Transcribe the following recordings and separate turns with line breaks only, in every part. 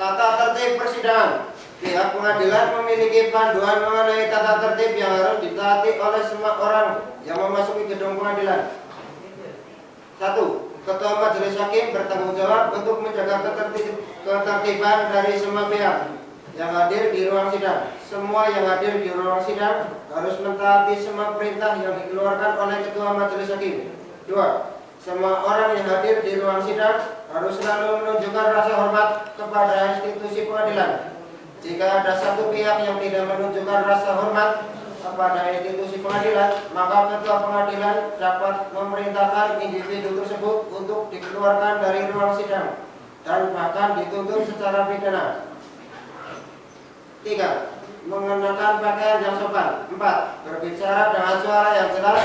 Tata tertib persidangan. Pihak pengadilan memiliki panduan mengenai tata tertib yang harus ditaati oleh semua orang yang memasuki gedung pengadilan. 1. Ketua Majelis Hakim bertanggung jawab untuk menjaga ketertiban dari semua pihak yang hadir di ruang sidang. Semua yang hadir di ruang sidang harus mentaati semua perintah yang dikeluarkan oleh Ketua Majelis Hakim. 2. Semua orang yang hadir di ruang sidang harus selalu menunjukkan rasa hormat kepada institusi pengadilan. Jika ada satu pihak yang tidak menunjukkan rasa hormat kepada institusi pengadilan, maka Ketua Pengadilan dapat memerintahkan individu tersebut untuk dikeluarkan dari ruang sidang dan bahkan dituntut secara pidana. 3. Mengenakan pakaian yang sopan. 4. Berbicara dengan suara yang jelas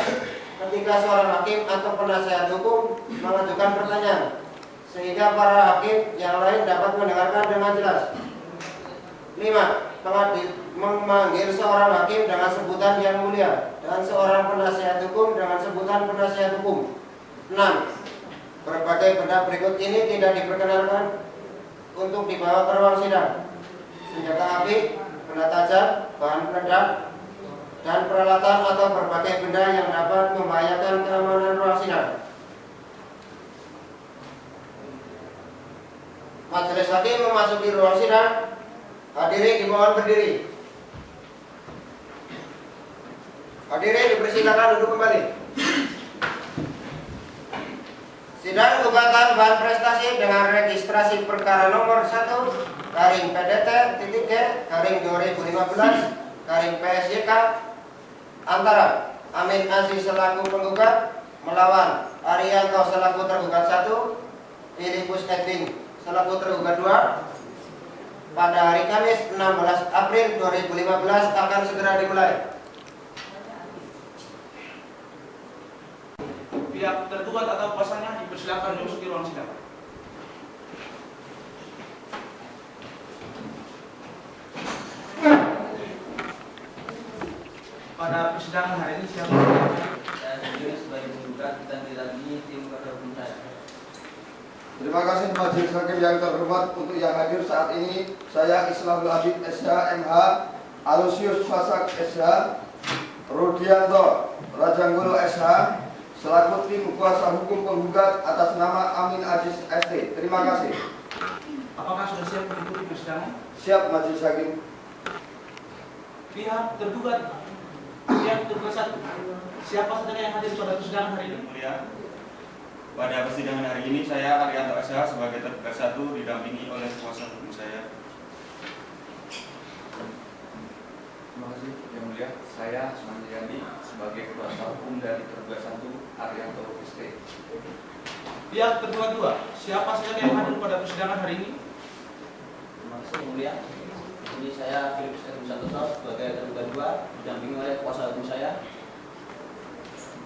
ketika seorang hakim atau penasihat hukum mengajukan pertanyaan, sehingga para hakim yang lain dapat mendengarkan dengan jelas. 5. Memanggil seorang hakim dengan sebutan yang mulia dan seorang penasihat hukum dengan sebutan penasihat hukum. 6. Berbagai benda berikut ini tidak diperkenankan untuk dibawa ke ruang sidang: senjata api, benda tajam, bahan peledak, dan peralatan atau berbagai benda yang dapat membahayakan keamanan ruang sidang. Majelis Hakim memasuki ruang sidang Hadirin dimohon berdiri. Hadirin dipersilakan duduk kembali. Sidang gugatan bahan prestasi dengan registrasi perkara nomor 1 garing PDT titik G garing 2015 garing PSYK antara Amin Aziz selaku penggugat melawan Arianto selaku tergugat 1, Filipus Edwin selaku tergugat 2 pada hari Kamis 16 April 2015 akan segera dimulai.
Pihak tergugat atau kuasanya dipersilakan memasuki ruang sidang. Pada persidangan hari ini siapa?
Saya sendiri sebagai penggugat dan didampingi tim kuasa hukum saya.
Terima kasih majelis hakim yang terhormat. Untuk yang hadir saat ini, saya Islamul Abid SH MH, Alusius Fasak SH, Rudianto Rajanggolo SH selaku tim kuasa hukum penggugat atas nama Amin Aziz ST. Terima kasih.
Apakah sudah siap mengikuti persidangan?
Siap majelis hakim.
Pihak tergugat satu. Siapa saja yang hadir pada persidangan hari ini?
Mulia, pada persidangan hari ini saya Arianto SH sebagai tergugat 1 didampingi oleh kuasa hukum saya.
Terima kasih yang mulia. Saya Asmandiyani sebagai kuasa hukum dari tergugat 1 Arianto ST.
Pihak tergugat 2. Siapa saja yang hadir pada persidangan hari ini?
Terima kasih yang mulia. Ini saya Filipus Edwin Santoso sebagai tergugat 2 didampingi oleh kuasa hukum saya.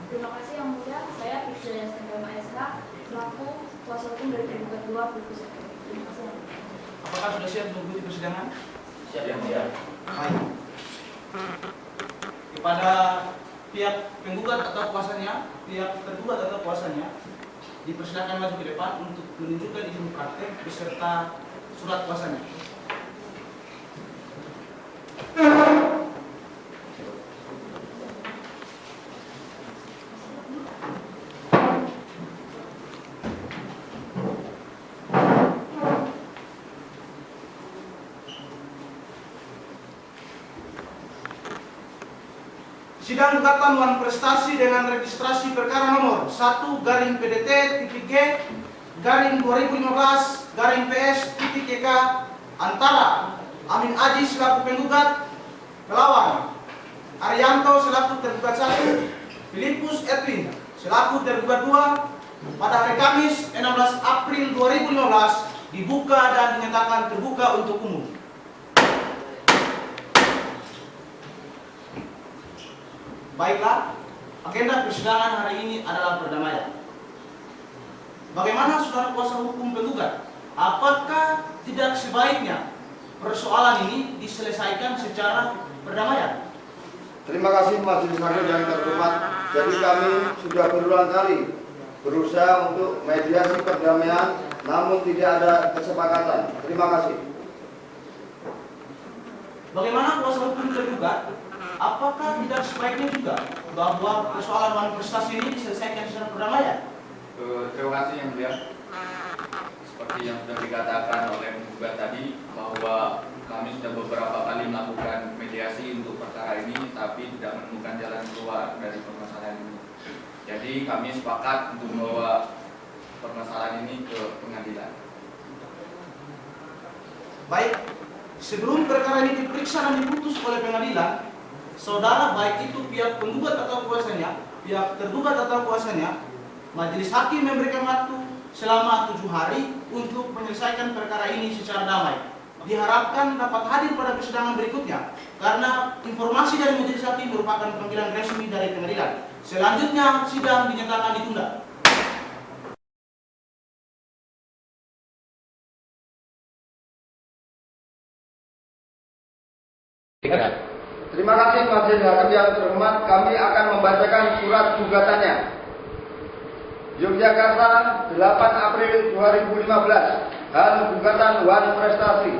Terima kasih yang mulia. Saya Priscilia Stengama SH selaku kuasa hukum dari tergugat 2 Filipus Edwin. Terima kasih yang mulia.
Apakah sudah siap mengikuti persidangan?
Siap yang mulia.
Baik. Kepada pihak penggugat atau kuasanya, pihak tergugat atau kuasanya dipersilakan maju ke depan untuk menunjukkan izin praktek beserta surat kuasanya. Sidang gugatan wan prestasi dengan registrasi perkara nomor 1 garing PDT titik G garing 2015 garing PS titik GK antara Amin Aziz selaku penggugat melawan Arianto selaku tergugat 1, Filipus Edwin selaku tergugat 2 pada hari Kamis 16 April 2015 dibuka dan dinyatakan terbuka untuk umum. Baiklah, agenda persidangan hari ini adalah perdamaian. Bagaimana saudara kuasa hukum penggugat? Apakah tidak sebaiknya persoalan ini diselesaikan secara perdamaian?
Terima kasih majelis hakim yang terhormat. Jadi kami sudah berulang kali berusaha untuk mediasi perdamaian, namun tidak ada kesepakatan. Terima kasih.
Bagaimana kuasa hukum tergugat? Apakah tidak sebaiknya juga bahwa persoalan wan prestasi ini diselesaikan secara perdamaian?
Terima kasih yang mulia. Seperti yang sudah dikatakan oleh penggugat tadi, bahwa kami sudah beberapa kali melakukan mediasi untuk perkara ini, tapi tidak menemukan jalan keluar dari permasalahan ini. Jadi kami sepakat untuk membawa permasalahan ini ke pengadilan.
Baik, sebelum perkara ini diperiksa dan diputus oleh pengadilan, saudara baik itu pihak penggugat atau kuasanya, pihak tergugat atau kuasanya, majelis hakim memberikan waktu selama 7 hari untuk menyelesaikan perkara ini secara damai. Diharapkan dapat hadir pada persidangan berikutnya, karena informasi dari majelis hakim merupakan panggilan resmi dari pengadilan. Selanjutnya sidang dinyatakan ditunda.
Terima kasih majelis hakim yang terhormat. Kami akan membacakan surat gugatannya. Yogyakarta, 8 April 2015. Hal gugatan wan prestasi.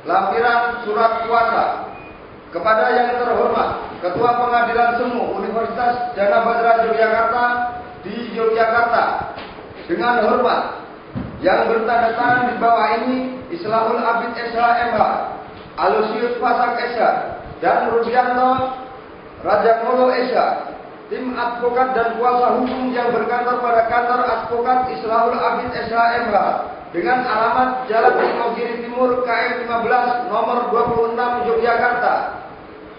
Lampiran surat kuasa. Kepada yang terhormat Ketua Pengadilan Semu Universitas Dana Badra Yogyakarta di Yogyakarta, dengan hormat yang bertanda tangan di bawah ini Islamul Abid SH MH, Alusius Fasak SH, dan Rudianto Rajamolo SH, tim advokat dan kuasa hukum yang berkantor pada kantor advokat Islahul Abid SH MH dengan alamat Jalan Imogiri Timur KM 15 nomor 26 Yogyakarta,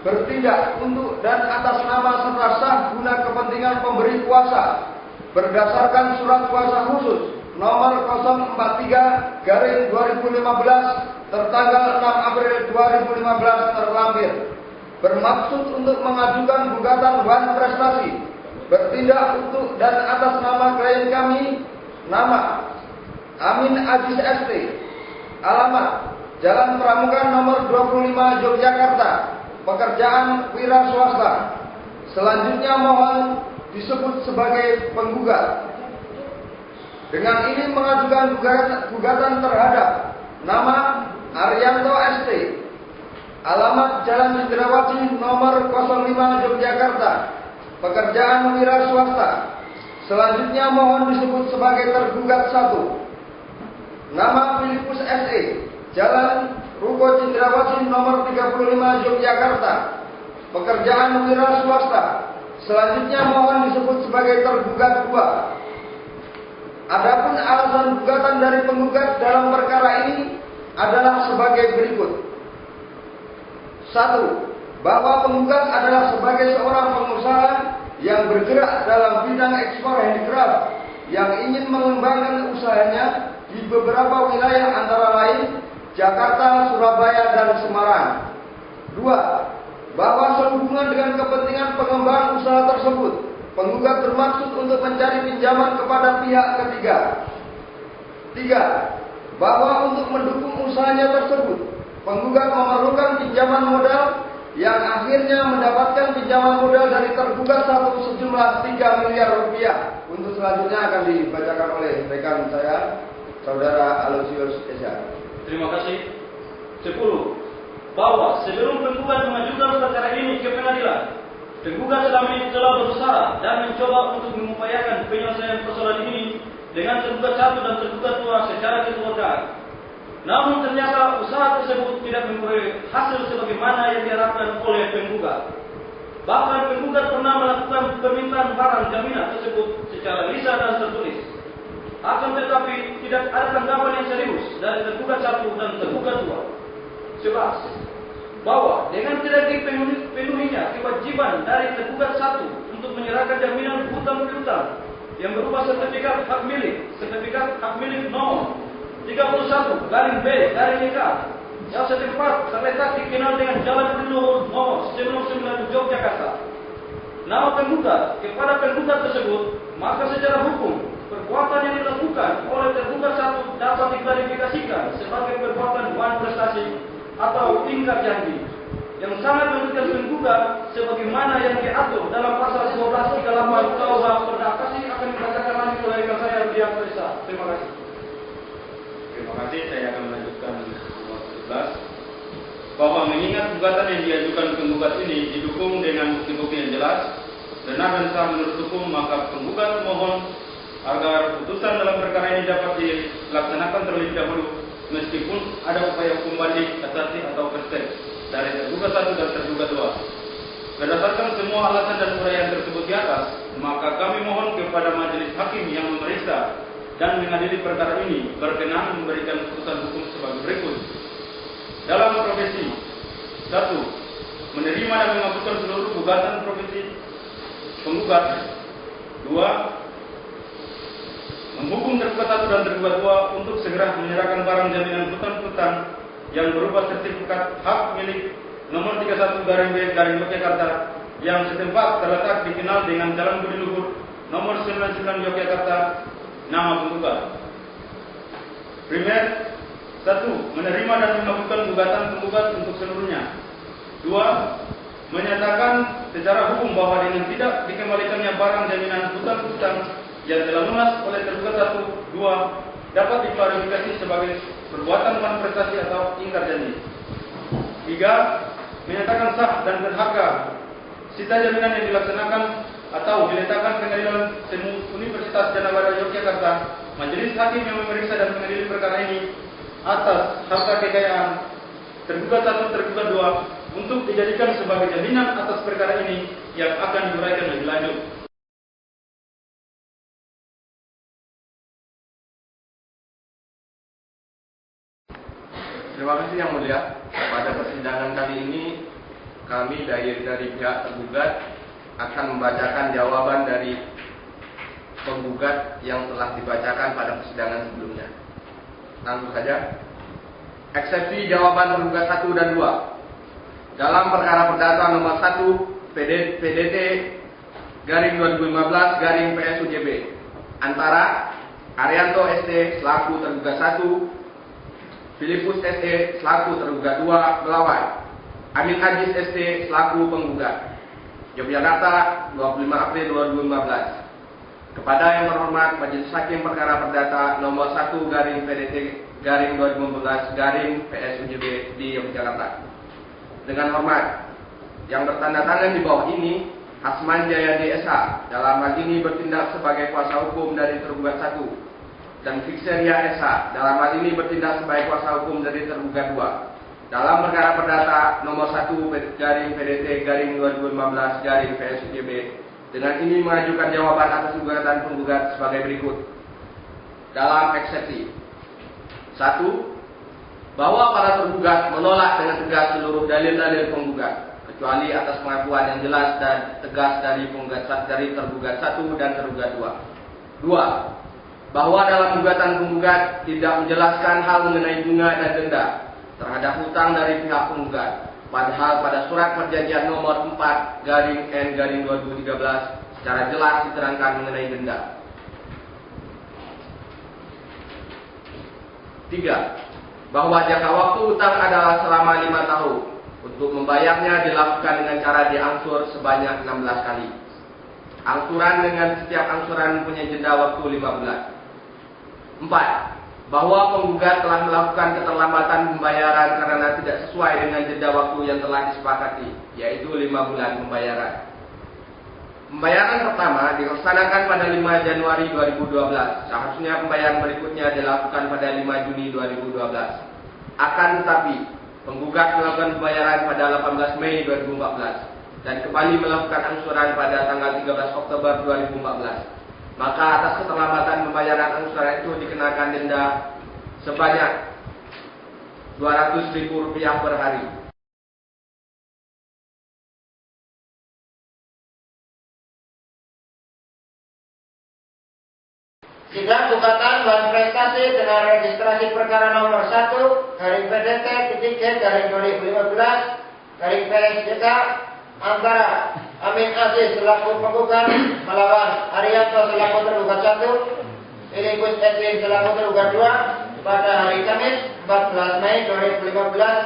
bertindak untuk dan atas nama serta sah guna kepentingan pemberi kuasa berdasarkan surat kuasa khusus nomor 043/2015 tertanggal 6 April 2015 terlampir, bermaksud untuk mengajukan gugatan wan prestasi bertindak untuk dan atas nama klien kami, nama Amin Aziz ST, alamat Jalan Pramuka nomor 25 Yogyakarta, pekerjaan wira swasta. Selanjutnya mohon disebut sebagai penggugat. Dengan ini mengajukan gugatan terhadap nama Arianto ST, alamat Jalan Cendrawasih nomor 05 Yogyakarta, pekerjaan wira swasta. Selanjutnya mohon disebut sebagai tergugat 1. Nama Filipus SE, Jalan Ruko Cendrawasih nomor 35 Yogyakarta, pekerjaan wira swasta. Selanjutnya mohon disebut sebagai tergugat 2. Adapun alasan gugatan dari penggugat dalam perkara ini adalah sebagai berikut. 1. Bahwa penggugat adalah sebagai seorang pengusaha yang bergerak dalam bidang ekspor handicraft yang ingin mengembangkan usahanya di beberapa wilayah antara lain Jakarta, Surabaya, dan Semarang. 2. Bahwa sehubungan dengan kepentingan pengembangan usaha tersebut, penggugat bermaksud untuk mencari pinjaman kepada pihak ketiga. 3. Bahwa untuk mendukung usahanya tersebut, penggugat memerlukan pinjaman modal yang akhirnya mendapatkan pinjaman modal dari tergugat 1 sejumlah 3 miliar rupiah. Untuk selanjutnya akan dibacakan oleh rekan saya, Saudara Alusius SH.
Terima kasih. 10. Bahwa sebelum penggugat mengajukan perkara ini ke pengadilan, penggugat selama ini telah berusaha dan mencoba untuk mengupayakan penyelesaian persoalan ini dengan tergugat 1 dan tergugat 2 secara kekeluargaan. Namun ternyata usaha tersebut tidak memperoleh hasil sebagaimana yang diharapkan oleh penggugat. Bahkan penggugat pernah melakukan permintaan barang jaminan tersebut secara lisan dan tertulis. Akan tetapi tidak ada tanggapan yang serius dari tergugat 1 dan tergugat 2. 11. Bahwa dengan tidak dipenuhinya kewajiban dari tergugat 1 untuk menyerahkan jaminan hutang piutang yang berupa sertifikat hak milik nomor 31/B/EK yang setempat terletak dikenal dengan Jalan Prinowo nomor 99 Yogyakarta. Nama penggugat kepada penggugat tersebut, maka secara hukum perbuatan yang dilakukan oleh tergugat 1 dapat diklarifikasikan sebagai perbuatan wan prestasi atau ingkar janji yang sangat merugikan penggugat sebagaimana yang diatur dalam pasal 1238 KUH Perda Kasih akan dibacakan lagi oleh rekan saya Rudianto SH. Terima kasih.
Terima kasih. Saya akan melanjutkan nomor 11. Bahwa mengingat gugatan yang diajukan penggugat ini didukung dengan bukti-bukti yang jelas, benar dan sah menurut hukum, maka penggugat mohon agar putusan dalam perkara ini dapat dilaksanakan terlebih dahulu meskipun ada upaya hukum banding, kasasi atau persek dari tergugat 1 dan tergugat 2. Berdasarkan semua alasan dan uraian tersebut di atas, maka kami mohon kepada majelis hakim yang memeriksa dan mengadili perkara ini berkenan memberikan putusan hukum sebagai berikut. Dalam profesi 1. Menerima dan mengabulkan seluruh gugatan profesi penggugat. 2. Menghukum tergugat 1 dan tergugat 2 untuk segera menyerahkan barang jaminan hutang-hutang yang berupa sertifikat hak milik nomor 31/B/Yogyakarta yang setempat terletak dikenal dengan Jalan Budi Luhur nomor 99 Yogyakarta, nama penggugat. Primer 1. Menerima dan mengabulkan gugatan penggugat untuk seluruhnya. 2. Menyatakan secara hukum bahwa dengan tidak dikembalikannya barang jaminan hutang-hutang yang telah lunas oleh tergugat 1, 2 dapat diklarifikasi sebagai perbuatan manifestasi atau ingkar janji. 3. Menyatakan sah dan berharga sita jaminan yang dilaksanakan atau diletakkan pengadilan Universitas Janabada Yogyakarta, majelis hakim yang memeriksa dan mengadili perkara ini atas harta kekayaan tergugat 1, tergugat 2 untuk dijadikan sebagai jaminan atas perkara ini yang akan diuraikan lebih lanjut.
Terima kasih Yang Mulia. Pada persidangan kali ini kami dari pihak tergugat akan membacakan jawaban dari penggugat yang telah dibacakan pada persidangan sebelumnya. Langsung saja. Eksepsi jawaban tergugat 1 dan 2. Dalam perkara perdata nomor 1 PDT garing 2015 garing PSUJB antara Arianto ST selaku tergugat 1, Filipus SE selaku tergugat 2 melawan Amin Ajis ST selaku penggugat. Yogyakarta 25 April 2015. Kepada yang terhormat Majelis Hakim Perkara Perdata nomor 1 garing PDT garing 2015 garing PSUJB di Yogyakarta. Dengan hormat, yang bertanda tangan di bawah ini Hasman Jayadi SH dalam hal ini bertindak sebagai kuasa hukum dari tergugat 1 dan Fixeria SH dalam hal ini bertindak sebagai kuasa hukum dari tergugat 2 dalam perkara perdata nomor 1 garing PDT garing 2015 garing PSUJB. Dengan ini mengajukan jawaban atas gugatan penggugat sebagai berikut. Dalam eksepsi 1. Bahwa para tergugat menolak dengan tegas seluruh dalil-dalil penggugat kecuali atas pengakuan yang jelas dan tegas dari tergugat 1 dan tergugat 2. 2. Bahwa dalam gugatan penggugat tidak menjelaskan hal mengenai bunga dan denda terhadap hutang dari pihak penggugat. Padahal pada surat perjanjian nomor 4 garing N garing 2013 secara jelas diterangkan mengenai denda. 3. Bahwa jangka waktu hutang adalah selama 5 tahun. Untuk membayarnya dilakukan dengan cara diangsur sebanyak 16 kali. Angsuran dengan setiap angsuran mempunyai jeda waktu 5 bulan. 4. Bahwa penggugat telah melakukan keterlambatan pembayaran karena tidak sesuai dengan jeda waktu yang telah disepakati, yaitu 5 bulan pembayaran. Pembayaran pertama dilaksanakan pada 5 Januari 2012. Seharusnya pembayaran berikutnya dilakukan pada 5 Juni 2012. Akan tetapi, penggugat melakukan pembayaran pada 18 Mei 2014 dan kembali melakukan angsuran pada tanggal 13 Oktober 2014. Maka atas keterlambatan pembayaran angsuran itu dikenakan denda sebanyak Rp200.000 per hari.
Sidang gugatan dan prestasi dengan registrasi perkara nomor 1 garing PDT titik garing 2015 garing PSJK antara Amin Aziz selaku penggugat melawan Arianto selaku tergugat 1, Filipus Edwin selaku tergugat 2 pada hari Kamis 14 Mei 2015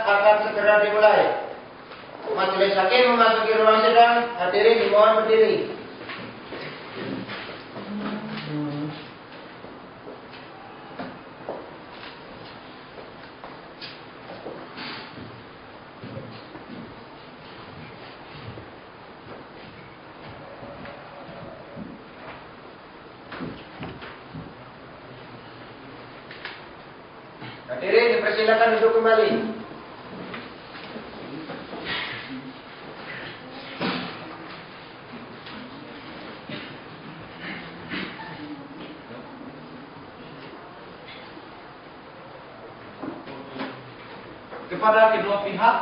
akan segera dimulai. Majelis Hakim memasuki ruang sidang. Hadirin dimohon berdiri. Hadirin dipersilakan duduk kembali.
Kepada kedua pihak,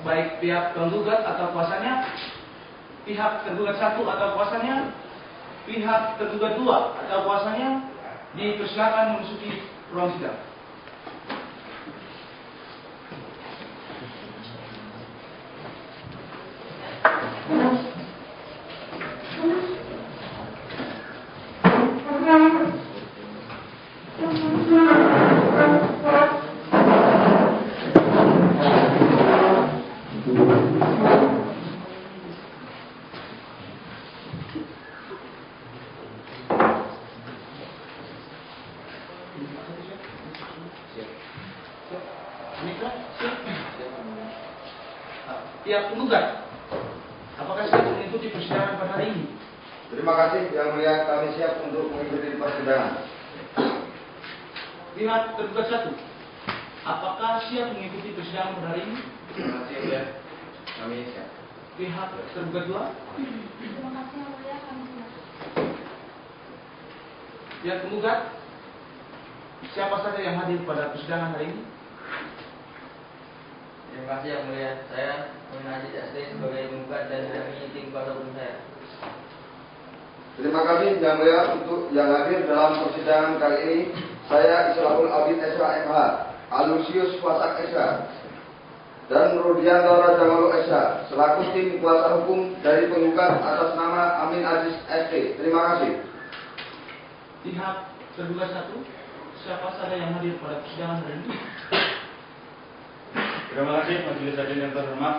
baik pihak penggugat atau kuasanya, pihak tergugat 1 atau kuasanya, pihak tergugat 2 atau kuasanya, dipersilakan memasuki ruang sidang. Pihak penggugat, apakah siap mengikuti persidangan pada hari ini?
Terima kasih Yang Mulia, kami siap untuk mengikuti persidangan.
Pihak tergugat 1, Apakah siap mengikuti persidangan pada hari ini?
Terima kasih, Yang Mulia. Kami siap.
Pihak tergugat 2.
Terima kasih yang mulia, kami siap.
Pihak penggugat, siapa saja yang hadir pada persidangan hari ini?
Terima kasih yang mulia. Saya Amin Aziz SD sebagai penggugat dan kami tim kuasa hukum saya.
Terima kasih Yang Mulia untuk yang hadir dalam persidangan kali ini. Saya Islahul Abid SH MH, Alusius Wasak SH, dan Rudianto Rajamalu SH selaku tim kuasa hukum dari penggugat atas nama Amin Aziz SD. Terima kasih.
Pihak tergugat 1, siapa saja yang hadir pada persidangan hari ini?
Terima kasih Majelis Hakim yang terhormat.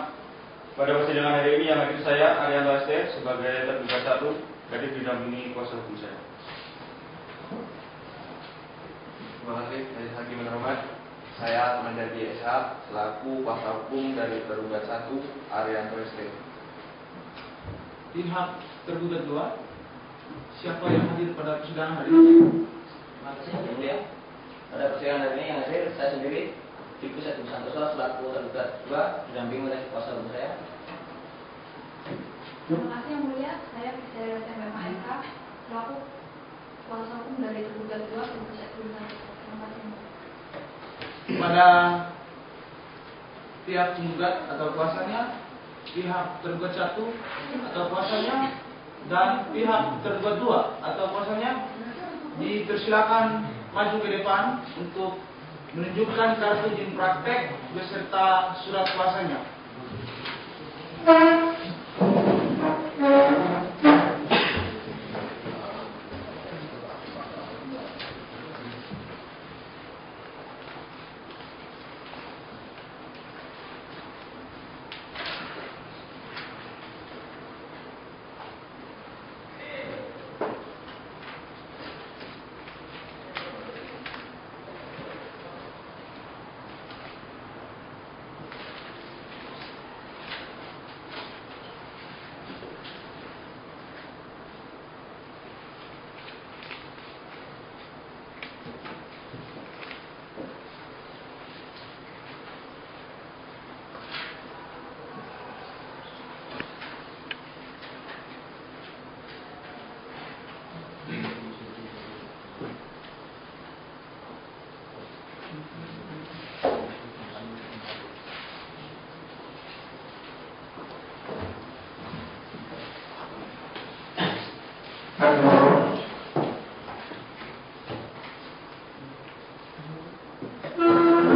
Pada persidangan hari ini yang hadir saya Arianto ST sebagai tergugat 1 dari didampingi kuasa hukum saya.
Terima kasih, Majelis Hakim yang terhormat. Saya Mandagi SH selaku kuasa hukum dari tergugat 1 Arianto ST.
Pihak tergugat 2, siapa yang hadir pada persidangan hari ini?
Terima kasih yang mulia. Pada persidangan hari ini yang hadir saya sendiri, Fikri Setu Santoso selaku tergugat 2 didampingi oleh kuasa hukum saya.
Terima kasih yang mulia, saya Priscilla SMMA SK selaku kuasa hukum dari tergugat 2 Fikri Setu Santoso. Terima kasih yang mulia.
Pada pihak penggugat atau kuasanya, pihak tergugat 1 atau kuasanya, dan pihak tergugat 2 atau kuasanya dipersilakan maju ke depan untuk menunjukkan kartu izin praktek beserta surat kuasanya.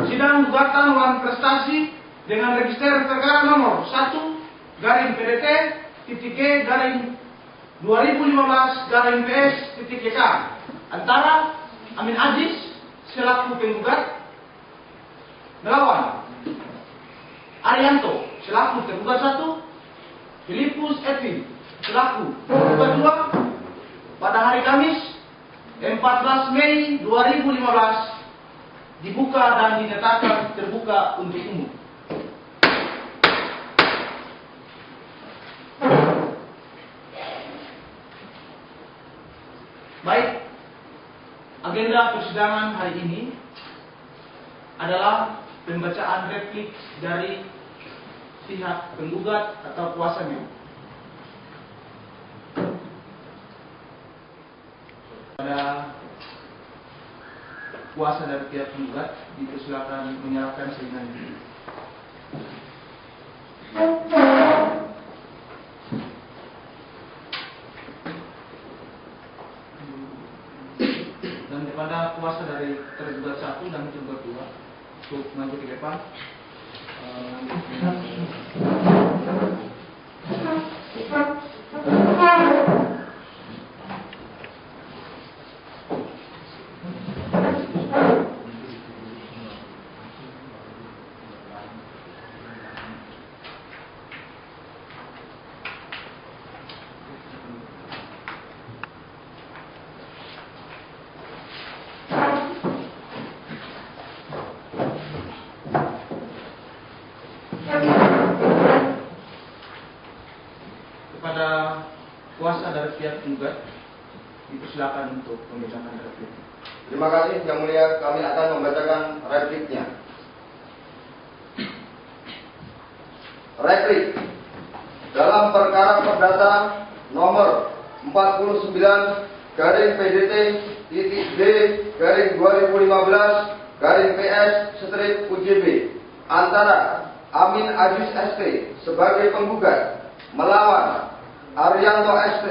Sidang gugatan ulang prestasi dengan register perkara nomor 1-G/2015-PS-K antara Amin Aziz selaku penggugat melawan Arianto selaku tergugat 1, Filipus Evi selaku tergugat 2 pada hari Kamis 14 Mei 2015 dibuka dan dinyatakan terbuka untuk umum. Baik, agenda persidangan hari ini adalah pembacaan replik dari pihak penggugat atau kuasanya. Pada kuasa dari pihak penggugat dipersilakan menyerahkan salinan ini. Dan kepada kuasa dari tergugat 1 dan tergugat 2 untuk maju ke depan. Kepada kuasa dari pihak penggugat dipersilakan untuk membacakan replik.
Terima kasih Yang Mulia, kami akan membacakan repliknya. replik dalam perkara perdata nomor 49 garing PDT titik D garing 2015 garing PS strip UJB antara Amin Aziz ST sebagai penggugat melawan Arianto ST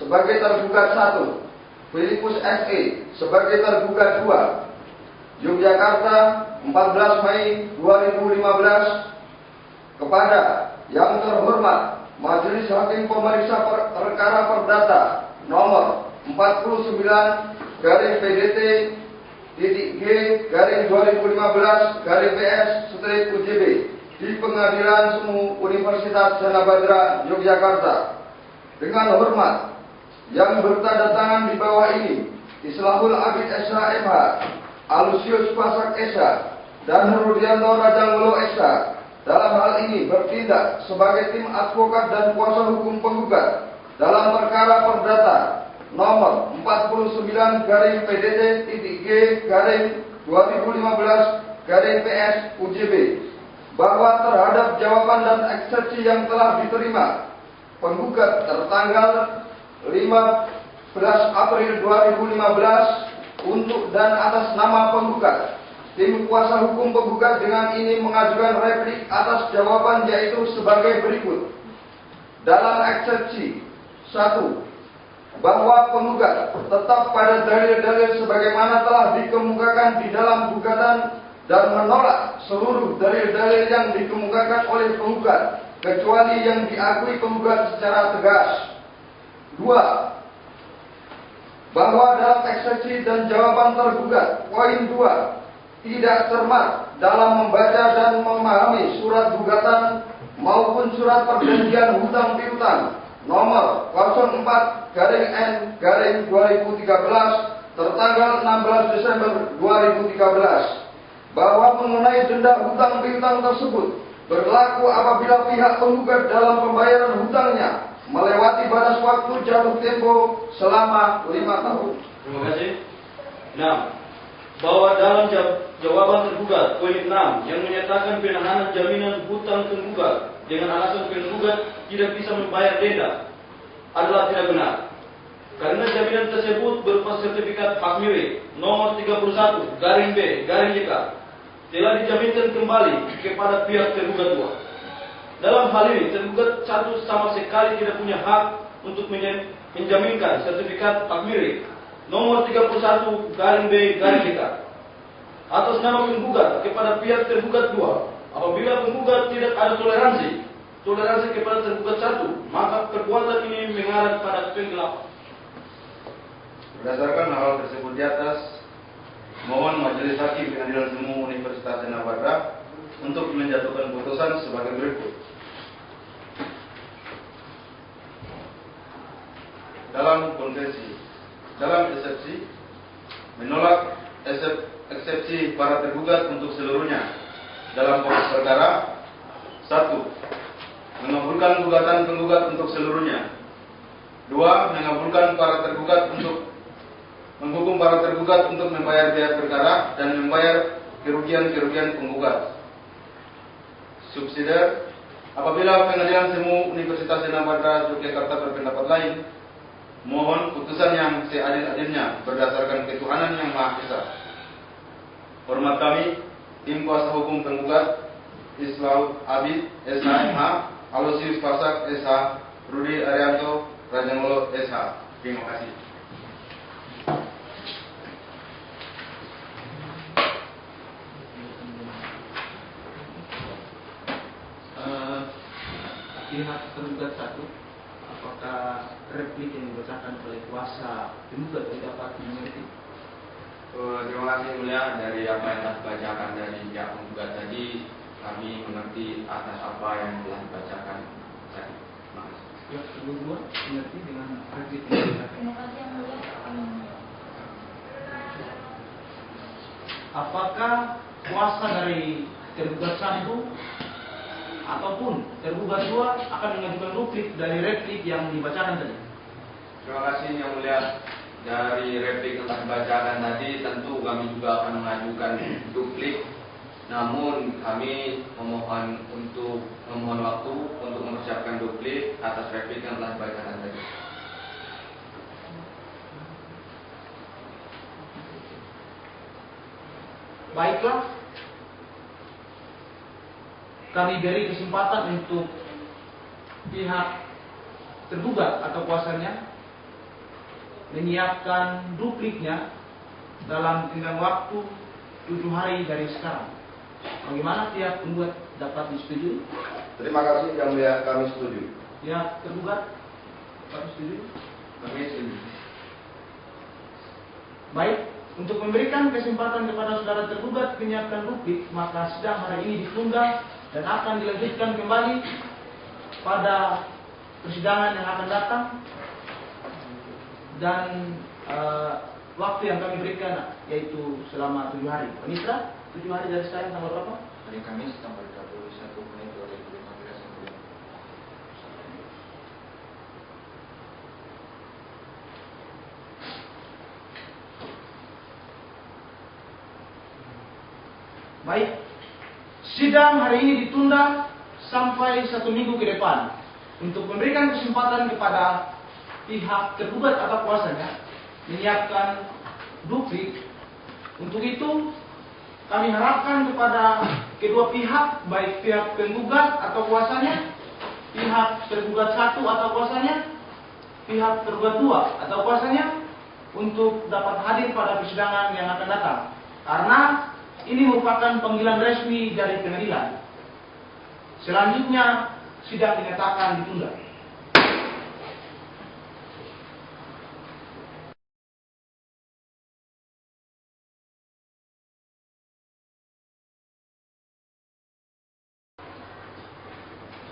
sebagai tergugat 1, Filipus SE sebagai tergugat 2, Yogyakarta 14 Mei 2015 kepada yang terhormat Majelis Hakim Pemeriksa Perkara Perdata nomor 49 garing PDT titik G garing 2015 garing PS strip UJB di Pengadilan Semu Universitas Jana Badra Yogyakarta. Dengan hormat yang bertanda tangan di bawah ini Islahul Abid SH MH, Alusius Pasak SH, dan Rudianto Rajangolo SH dalam hal ini bertindak sebagai tim advokat dan kuasa hukum penggugat dalam perkara perdata nomor 49 garing PDT titik G garing 2015 garing PS UJB bahwa terhadap jawaban dan eksepsi yang telah diterima penggugat tertanggal 15 April 2015 untuk dan atas nama penggugat, tim kuasa hukum penggugat dengan ini mengajukan replik atas jawaban yaitu sebagai berikut. Dalam eksepsi 1, bahwa penggugat tetap pada dalil-dalil sebagaimana telah dikemukakan di dalam gugatan dan menolak seluruh dalil-dalil yang dikemukakan oleh penggugat kecuali yang diakui penggugat secara tegas. 2. Bahwa dalam eksepsi dan jawaban tergugat poin 2 tidak cermat dalam membaca dan memahami surat gugatan maupun surat perjanjian hutang piutang nomor 04/N/2013 tertanggal 16 Desember 2013 bahwa mengenai denda hutang piutang tersebut berlaku apabila pihak penggugat dalam pembayaran hutangnya melewati batas waktu jatuh tempo selama 5 tahun.
Terima kasih. 6. Bahwa dalam jawaban tergugat poin 6 yang menyatakan penahanan jaminan hutang penggugat dengan alasan penggugat tidak bisa membayar denda adalah tidak benar. Karena jaminan tersebut berupa sertifikat hak milik nomor 31 garing B garing JK telah dijaminkan kembali kepada pihak tergugat 2. Dalam hal ini tergugat 1 sama sekali tidak punya hak untuk menjaminkan sertifikat hak milik nomor 31 garing B garing JK atas nama penggugat kepada pihak tergugat 2. Apabila penggugat tidak ada toleransi kepada tergugat 1, maka perbuatan ini mengarah pada penggelapan.
Berdasarkan hal tersebut di atas, mohon Majelis Hakim Pengadilan Semu Universitas Jana Badra untuk menjatuhkan putusan sebagai berikut. Dalam konvensi, dalam eksepsi, menolak eksepsi para tergugat untuk seluruhnya dalam pokok perkara. 1. Mengabulkan gugatan penggugat untuk seluruhnya. 2. Mengabulkan para tergugat untuk menghukum para tergugat untuk membayar biaya perkara dan membayar kerugian-kerugian penggugat. Subsidiar, apabila Pengadilan Semu Universitas Jana Badra Yogyakarta berpendapat lain, mohon putusan yang seadil-adilnya berdasarkan ketuhanan yang Maha Esa. Hormat kami, tim kuasa hukum penggugat Islahul Abid SH MH, Alusius Pasak SH, Rudi Arianto Rajangolo SH. Terima kasih.
Pihak tergugat 1, apakah replik yang dibacakan oleh kuasa tergugat dapat dimengerti?
Terima kasih mulia. Dari apa yang telah dibacakan dari pihak penggugat tadi, kami mengerti atas apa yang telah dibacakan tadi. Terima kasih.
Pihak kedua mengerti dengan replik yang dibacakan.
Terima kasih yang mulia.
Apakah kuasa dari tergugat 1 ataupun tergugat 2 akan mengajukan duplik dari replik yang dibacakan tadi?
Terima kasih yang mulia. Dari replik yang telah dibacakan tadi, tentu kami juga akan mengajukan duplik Namun kami memohon waktu untuk mempersiapkan duplik atas replik yang telah dibacakan tadi.
Baiklah, kami beri kesempatan untuk pihak tergugat atau kuasanya menyiapkan dupliknya dalam tenggang waktu 7 hari dari sekarang. Bagaimana pihak penggugat dapat disetujui?
Terima kasih Yang Mulia, kami setuju.
Pihak tergugat dapat setuju?
Kami setuju.
Baik, untuk memberikan kesempatan kepada saudara tergugat menyiapkan duplik, maka sidang hari ini ditunda dan akan dilanjutkan kembali pada persidangan yang akan datang. Dan waktu yang kami berikan yaitu selama 7 hari. Panitra, 7 hari dari sekarang tanggal berapa?
Hari Kamis tanggal 21 Mei 2015.
Baik, sidang hari ini ditunda sampai 1 minggu ke depan untuk memberikan kesempatan kepada pihak tergugat atau kuasanya menyiapkan duplik. Untuk itu kami harapkan kepada kedua pihak, baik pihak penggugat atau kuasanya, pihak tergugat 1 atau kuasanya, pihak tergugat 2 atau kuasanya, untuk dapat hadir pada persidangan yang akan datang. Karena ini merupakan panggilan resmi dari pengadilan. Selanjutnya sidang dinyatakan ditunda.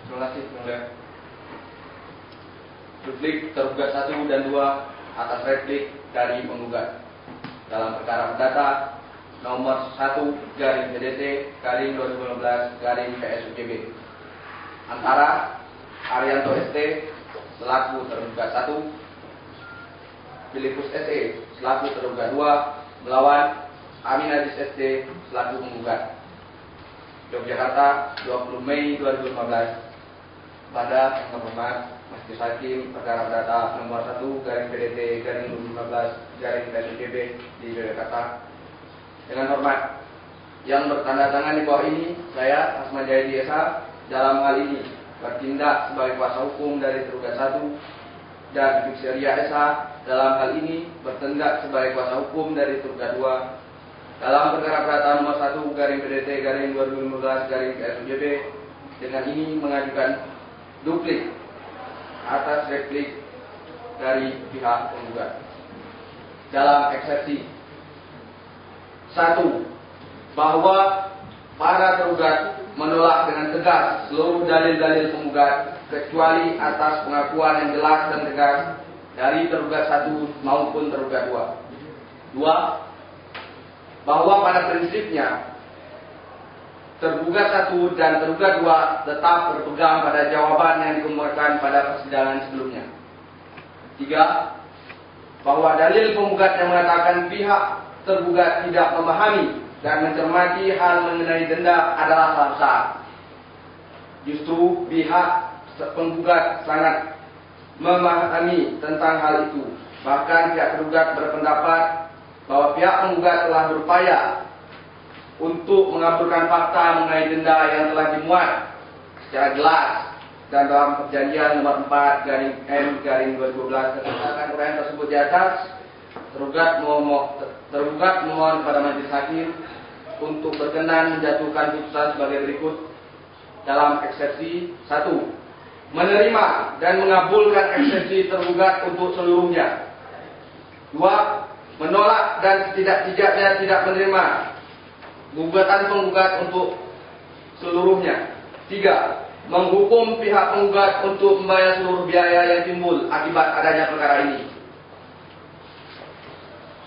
Terima kasih, Yang Mulia. Duplik tergugat 1 dan 2 atas replik dari penggugat dalam perkara perdata nomor 1/PDT/2015/PSUJB antara Arianto ST selaku tergugat 1, Filipus SE selaku tergugat 2 melawan Aminadis ST selaku penggugat. Yogyakarta, 20 Mei 2015. Pada yang terhormat Majelis Hakim perkara perdata nomor 1/PDT/2015/PSUJB di Yogyakarta. Dengan hormat yang bertanda tangan di bawah ini, saya Asma Jayadi SH dalam hal ini bertindak sebagai kuasa hukum dari tergugat 1 dan Fikseria SH dalam hal ini bertindak sebagai kuasa hukum dari tergugat 2 dalam perkara perdata nomor 1/PDT/2015/PSUJB. Dengan ini mengajukan duplik atas replik dari pihak penggugat dalam eksepsi 1. Bahwa para tergugat menolak dengan tegas seluruh dalil-dalil penggugat kecuali atas pengakuan yang jelas dan tegas dari tergugat 1 maupun tergugat 2. 2. Bahwa pada prinsipnya tergugat 1 dan tergugat 2 tetap berpegang pada jawaban yang dikemukakan pada persidangan sebelumnya. 3. Bahwa dalil penggugat yang mengatakan pihak tergugat tidak memahami dan mencermati hal mengenai denda adalah salah besar. Justru pihak penggugat sangat memahami tentang hal itu. Bahkan pihak tergugat berpendapat bahwa pihak penggugat telah berupaya untuk mengaburkan fakta mengenai denda yang telah dimuat secara jelas dan dalam perjanjian nomor 4/M/2012 tentang uraian tersebut di atas. Tergugat memohon kepada majelis hakim untuk berkenan menjatuhkan putusan sebagai berikut dalam eksepsi 1. Menerima dan mengabulkan eksepsi tergugat untuk seluruhnya. 2. Menolak dan setidak-tidaknya tidak menerima gugatan penggugat untuk seluruhnya. 3. Menghukum pihak penggugat untuk membayar seluruh biaya yang timbul akibat adanya perkara ini.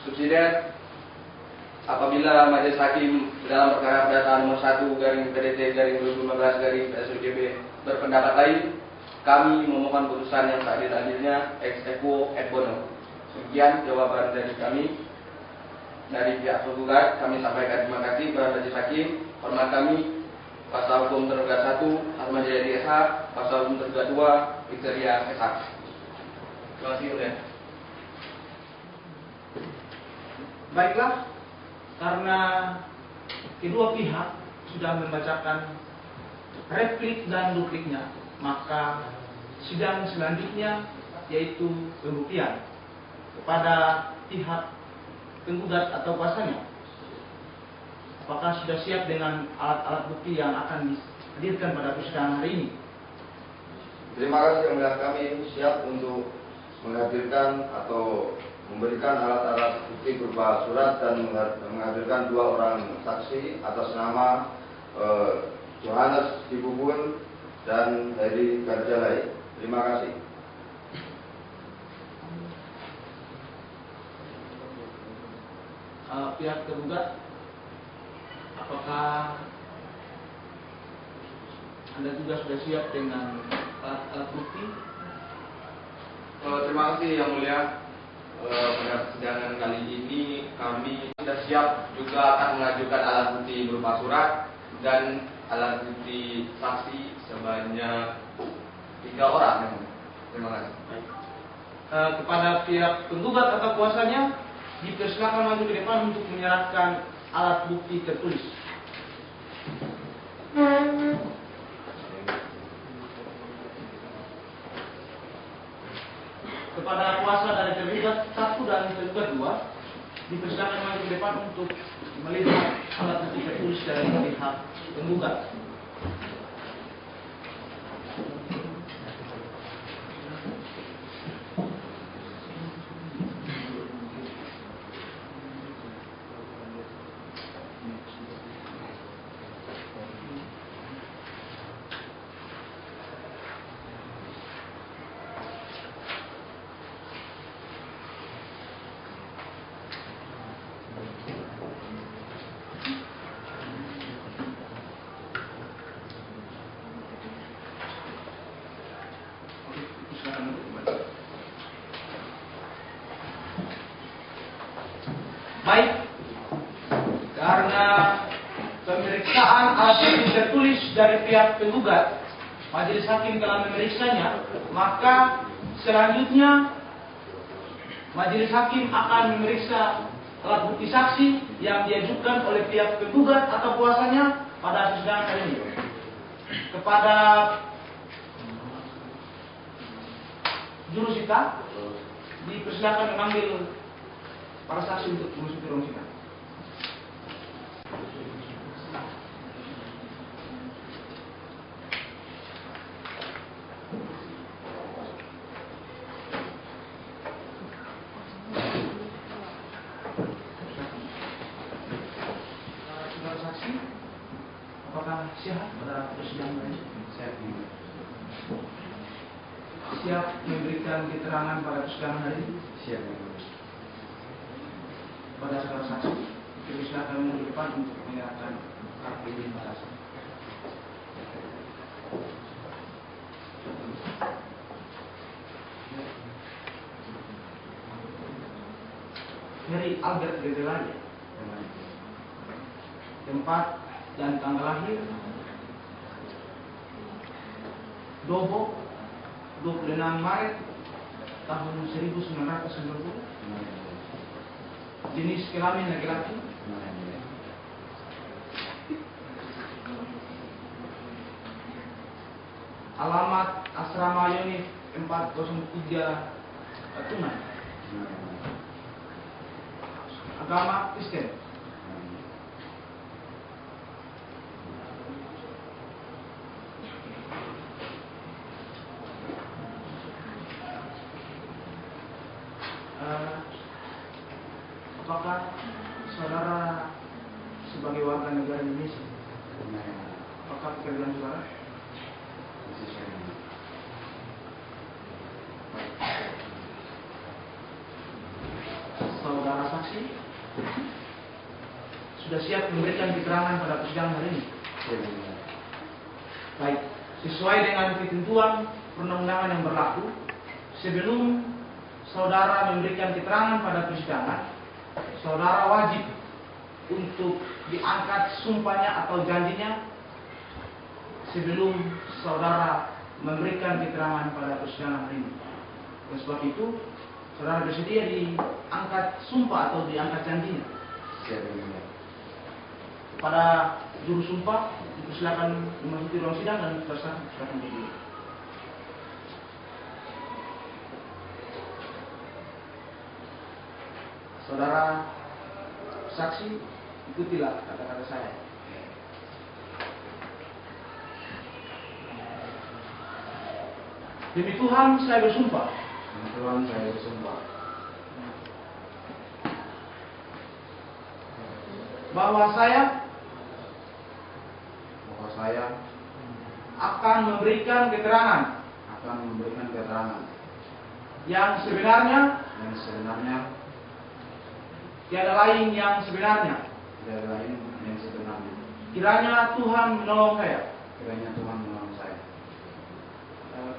Subsidiar, apabila majelis hakim dalam perkara perdata nomor 1/PDT/2015/PSUJB berpendapat lain, kami memohon putusan yang seadil-adilnya ex equo et bono. Sekian jawaban dari kami. Dari pihak penggugat, kami sampaikan terima kasih kepada majelis hakim. Hormat kami, Kuasa Hukum Tergugat 1, Ahmad Jayadi SH, Kuasa Hukum Tergugat 2, Victoria SH. Terima kasih, Mulia.
Baiklah, karena kedua pihak sudah membacakan replik dan dupliknya, maka sidang selanjutnya yaitu pembuktian kepada pihak penggugat atau kuasanya. Apakah sudah siap dengan alat-alat bukti yang akan dihadirkan pada persidangan hari ini?
Terima kasih yang mulia, kami siap untuk menghadirkan atau memberikan alat-alat bukti berupa surat dan menghadirkan 2 orang saksi atas nama Johannes Dibubun dan Heri Garjalai. Terima kasih.
Pihak tergugat, apakah Anda juga sudah siap dengan alat bukti?
Terima kasih yang mulia. Pada persidangan kali ini kami sudah siap, juga akan mengajukan alat bukti berupa surat dan alat bukti saksi sebanyak 3 orang. Terima kasih.
Kepada pihak penggugat atau kuasanya, dipersilakan maju ke depan untuk menyerahkan alat bukti tertulis. Kepada kuasa dari tergugat 1 dan tergugat 2, dipersilakan maju ke depan untuk melihat alat bukti tertulis dari pihak penggugat. Baik, karena pemeriksaan alat bukti tertulis dari pihak penggugat, majelis hakim telah memeriksanya, maka selanjutnya majelis hakim akan memeriksa alat bukti saksi yang diajukan oleh pihak penggugat atau kuasanya pada persidangan kali ini. Kepada jurusita, dipersilakan mengambil para saksi untuk memasuki ruang sidang. Saudara saksi, apakah siap pada persidangan ini? Siap memberikan keterangan pada persidangan hari ini? Siap. Pada saudara saksi, silakan maju depan untuk menyerahkan kartu identitas. Heri Albert Garjalai, tempat dan tanggal lahir Dobo 26 Maret tahun 1990. Jenis kelamin laki-laki. Alamat Asrama Yonif 403 Tunai. Agama Kristen. Apakah saudara sebagai warga negara Indonesia? Apakah pekerjaan saudara? Saudara saksi sudah siap memberikan keterangan pada persidangan hari ini? Baik, sesuai dengan ketentuan perundang-undangan yang berlaku, sebelum saudara memberikan keterangan pada persidangan, saudara wajib untuk diangkat sumpahnya atau janjinya sebelum saudara memberikan keterangan pada persidangan hari ini. Oleh sebab itu, saudara bersedia diangkat sumpah atau diangkat janjinya. Kepada juru sumpah, silakan memasuki ruang sidang dan silakan berdiri. Saudara saksi, ikutilah kata-kata saya. Demi Tuhan saya bersumpah.
Demi Tuhan saya bersumpah.
Bahwa saya akan memberikan keterangan yang sebenarnya tiada lain yang sebenarnya. Kiranya Tuhan menolong saya.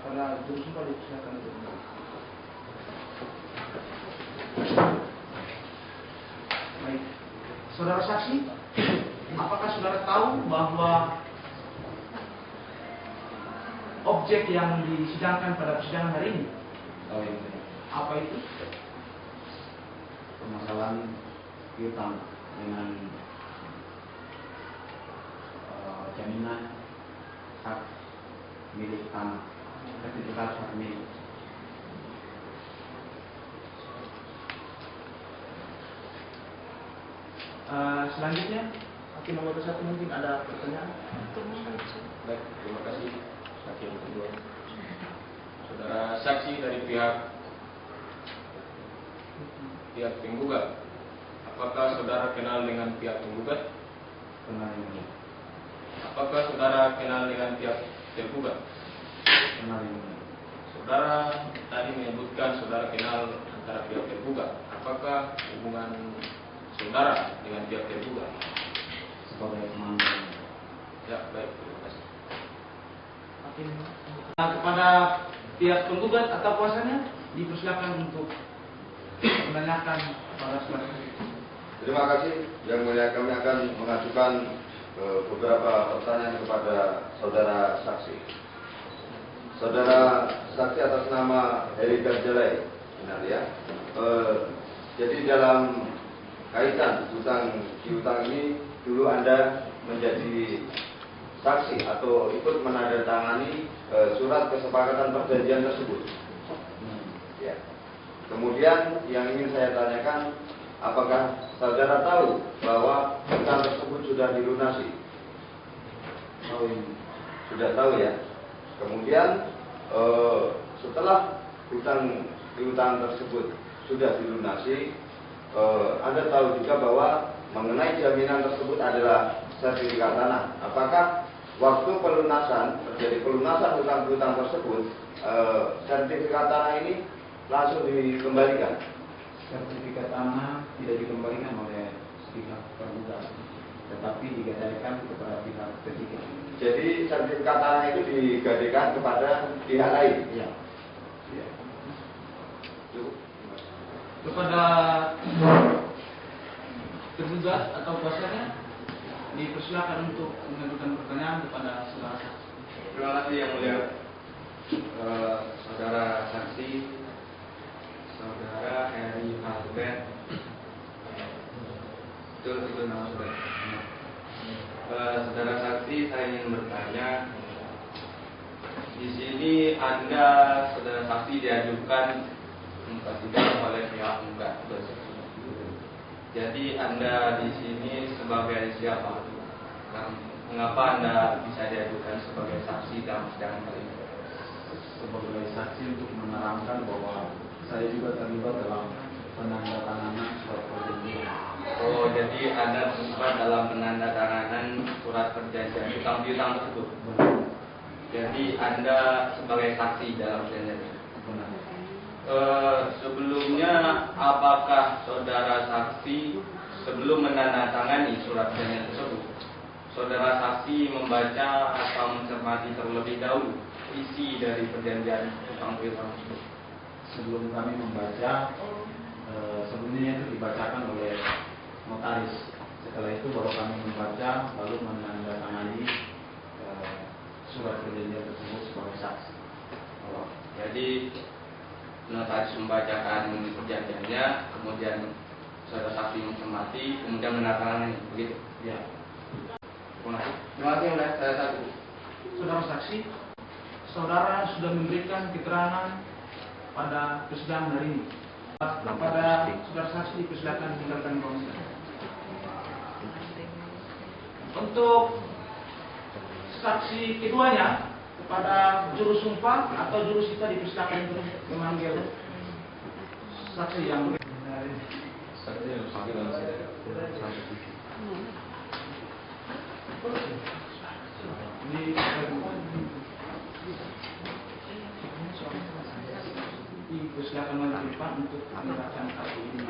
Pada juru sumpah disilakan untuk baik. Saudara saksi, apakah saudara tahu bahwa objek yang disidangkan pada persidangan hari ini?
Tahu yang
Apa itu?
permasalahan piutang dengan jaminan hak milik tanah, sertifikat hak milik.
Selanjutnya, hakim nomor 1 mungkin ada pertanyaan.
Baik, terima kasih hakim kedua. Saudara saksi dari pihak penggugat, apakah saudara kenal dengan pihak penggugat?
Kenal ini.
Apakah saudara kenal dengan pihak tergugat?
Kenal ini.
Saudara tadi menyebutkan saudara kenal antara pihak tergugat. Apakah hubungan saudara dengan pihak tergugat?
Sebagai teman.
Ya, baik, terima kasih.
Hakim kepada pihak penggugat atau kuasanya dipersilakan untuk menanyakan kepada saudara.
Terima kasih. Yang mulia, kami akan mengajukan beberapa pertanyaan kepada saudara saksi. Saudara saksi atas nama Heri Garjalai, benar ya? Jadi dalam kaitan hutang piutang ini, dulu Anda menjadi saksi atau ikut menandatangani surat kesepakatan perjanjian tersebut. Ya. Kemudian yang ingin saya tanyakan, apakah saudara tahu bahwa hutang tersebut sudah dilunasi?
Tahu ini.
Sudah tahu ya. Kemudian setelah hutang tersebut sudah dilunasi, Anda tahu juga bahwa mengenai jaminan tersebut adalah sertifikat tanah. Apakah waktu terjadi pelunasan hutang piutang tersebut, sertifikat tanah ini langsung dikembalikan?
Sertifikat tanah tidak dikembalikan oleh pihak tergugat, tetapi digadaikan kepada pihak ketiga.
Jadi sertifikat tanah itu digadaikan kepada pihak lain.
Ya.
Ya.
Kepada tergugat atau kuasanya dipersilakan untuk mengajukan pertanyaan kepada saudara saksi.
Terima kasih yang mulia. Saudara saksi, saudara Heri Albert, itu nama saudara. Saudara saksi, saya ingin bertanya, di sini Anda, saudara saksi, diajukan sidang oleh pihak penggugat. Jadi Anda di sini sebagai siapa? Mengapa Anda bisa diajukan sebagai saksi dalam sidang kali ini?
Sebagai saksi untuk menerangkan bahwa saya juga terlibat dalam penandatanganan surat perjanjian.
Oh, jadi Anda terlibat dalam penandatanganan surat perjanjian hutang piutang tersebut.
Benar.
Jadi Anda sebagai saksi dalam perjanjian.
Benar.
Sebelumnya apakah saudara saksi sebelum menandatangani surat perjanjian tersebut, saudara saksi membaca atau mencermati terlebih dahulu isi dari perjanjian hutang piutang tersebut?
Sebelum kami membaca, sebelumnya itu dibacakan oleh notaris Setelah itu baru kami membaca lalu menandatangani surat perjanjian tersebut sebagai saksi.
Jadi notaris membacakan perjanjiannya, kemudian saudara saksi mencermati, kemudian menandatangani, begitu?
Ya.
Terima kasih oleh saya satu.
Saudara saksi, saudara sudah memberikan keterangan pada persidangan hari ini. Pada saudara saksi dipersilakan meninggalkan ruang sidang. Untuk saksi keduanya, kepada juru sumpah atau juru sita dipersilakan untuk memanggil saksi yang dipersilakan maju ke depan untuk membacakan kartu ini.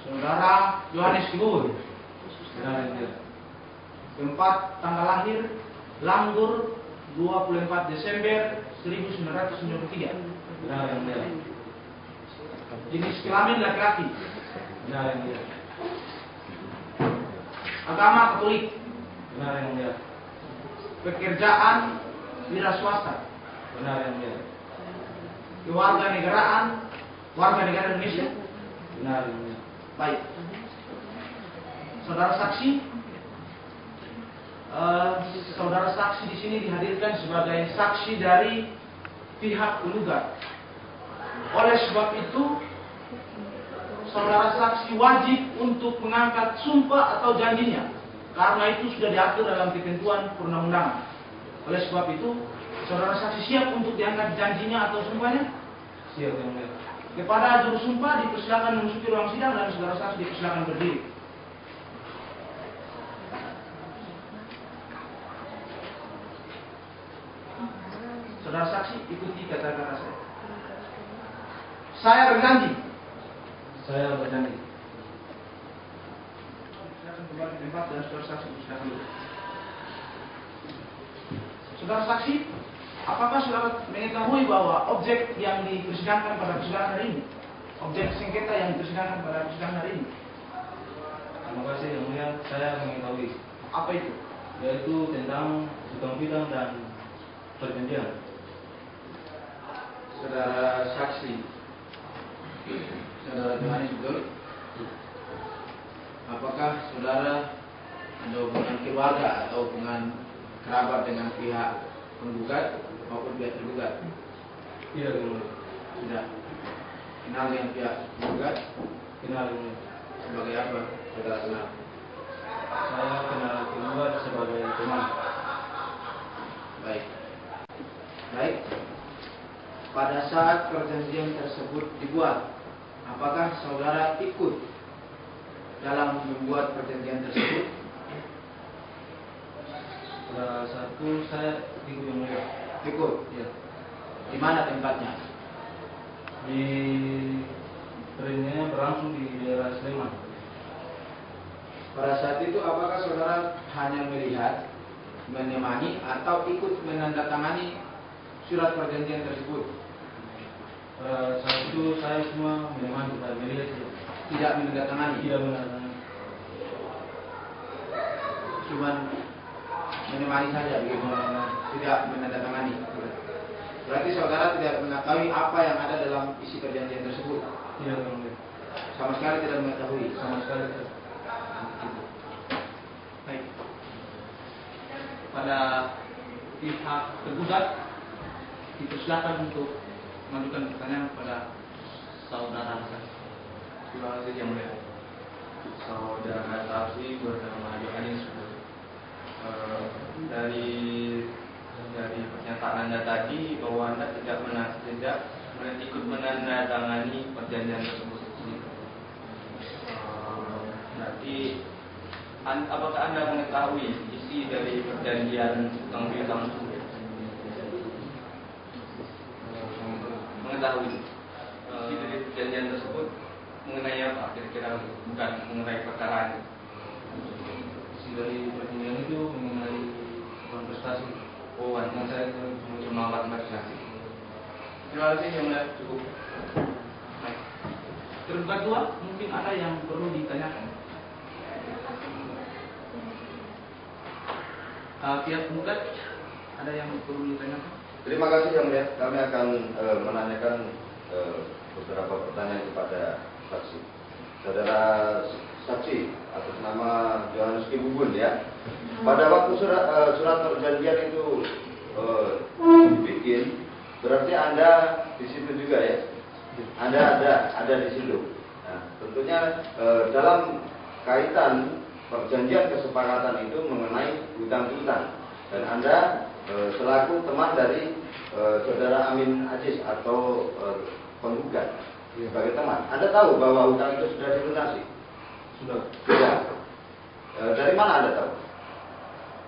Saudara Yohanes Kibul, tempat tanggal lahir Langgur 24 Desember 1993.
Benar yang mulia.
Jenis kelamin laki-laki.
Benar yang mulia.
Agama Katolik.
Benar yang mulia.
Pekerjaan wira swasta.
Benar yang mulia.
Kewarganegaraan warga negara Indonesia.
Benar yang mulia.
Baik, saudara saksi, saudara saksi di sini dihadirkan sebagai saksi dari pihak penggugat. Oleh sebab itu, saudara saksi wajib untuk mengangkat sumpah atau janjinya, karena itu sudah diatur dalam ketentuan perundang-undangan. Oleh sebab itu, saudara saksi siap untuk diangkat janjinya atau sumpahnya?
Siap yang mulia.
Kepada juru sumpah dipersilakan memasuki ruang sidang dan saudara saksi dipersilakan berdiri. Saudara saksi ikuti kata-kata saya. Saya berjanji.
Saya berjanji.
Silakan kembali ke tempat dan saudara saksi dipersilakan duduk. Saudara saksi, apakah saudara mengetahui bahwa objek yang dipersidangkan pada persidangan hari ini, objek sengketa yang dipersidangkan pada persidangan hari ini?
Terima kasih yang mulia, saya mengetahui.
Apa itu?
Yaitu tentang utang piutang dan perjanjian.
Saudara saksi, saudara Yohanes betul? Apakah saudara ada hubungan keluarga atau hubungan kerabat dengan pihak penggugat maupun pihak tergugat?
Tidak yang mulia.
Tidak. Kenal dengan pihak penggugat?
Kenal yang mulia.
Sebagai apa saudara kenal?
Saya kenal penggugat sebagai teman.
Baik. Baik. Pada saat perjanjian tersebut dibuat, apakah saudara ikut dalam membuat perjanjian tersebut?
Salah satu saya ikut yang mulia.
Ikut.
Ya.
Di mana tempatnya?
Di perjanjiannya berlangsung di daerah Sleman.
Pada saat itu apakah saudara hanya melihat, menemani, atau ikut menandatangani surat perjanjian tersebut?
Saat itu saya cuma menemani dan melihat saja.
Tidak menandatangani?
Tidak menandatangani.
Cuman menemani saja begitu, tidak menandatangani. Berarti saudara tidak mengetahui apa yang ada dalam isi perjanjian tersebut?
Tidak yang mulia.
Sama sekali tidak mengetahui?
Sama sekali tidak.
Baik. Pada pihak tergugat dipersilakan untuk mengajukan pertanyaan kepada saudara saksi.
Terima kasih yang mulia. Saudara saksi bernama Yohanes. Dari pernyataan Anda tadi bahwa Anda tidak ikut menandatangani perjanjian tersebut. Berarti apakah Anda mengetahui isi dari perjanjian utang piutang tersebut? Mengetahui isi dari perjanjian tersebut mengenai apa kira-kira, bukan mengenai perkara ini.
Isi dari perjanjian itu mengenai uang prestasi.
Oh, yang saya cuma 4 saksi. Terima kasih yang mulia, cukup.
Baik. Tergugat 2, mungkin ada yang perlu ditanyakan. Pihak penggugat ada yang perlu ditanyakan?
Terima kasih yang mulia. Kami akan menanyakan beberapa pertanyaan kepada saksi. Saudara saksi atas nama Johannes Kibubun ya. Pada waktu surat perjanjian itu dibikin, berarti Anda di situ juga ya. Anda ada di situ. Nah, tentunya dalam kaitan perjanjian kesepakatan itu mengenai hutang piutang, dan Anda selaku teman dari saudara Amin Aziz atau penggugat sebagai teman, Anda tahu bahwa hutang itu sudah dilunasi?
Sudah.
Sudah. Dari mana Anda tahu?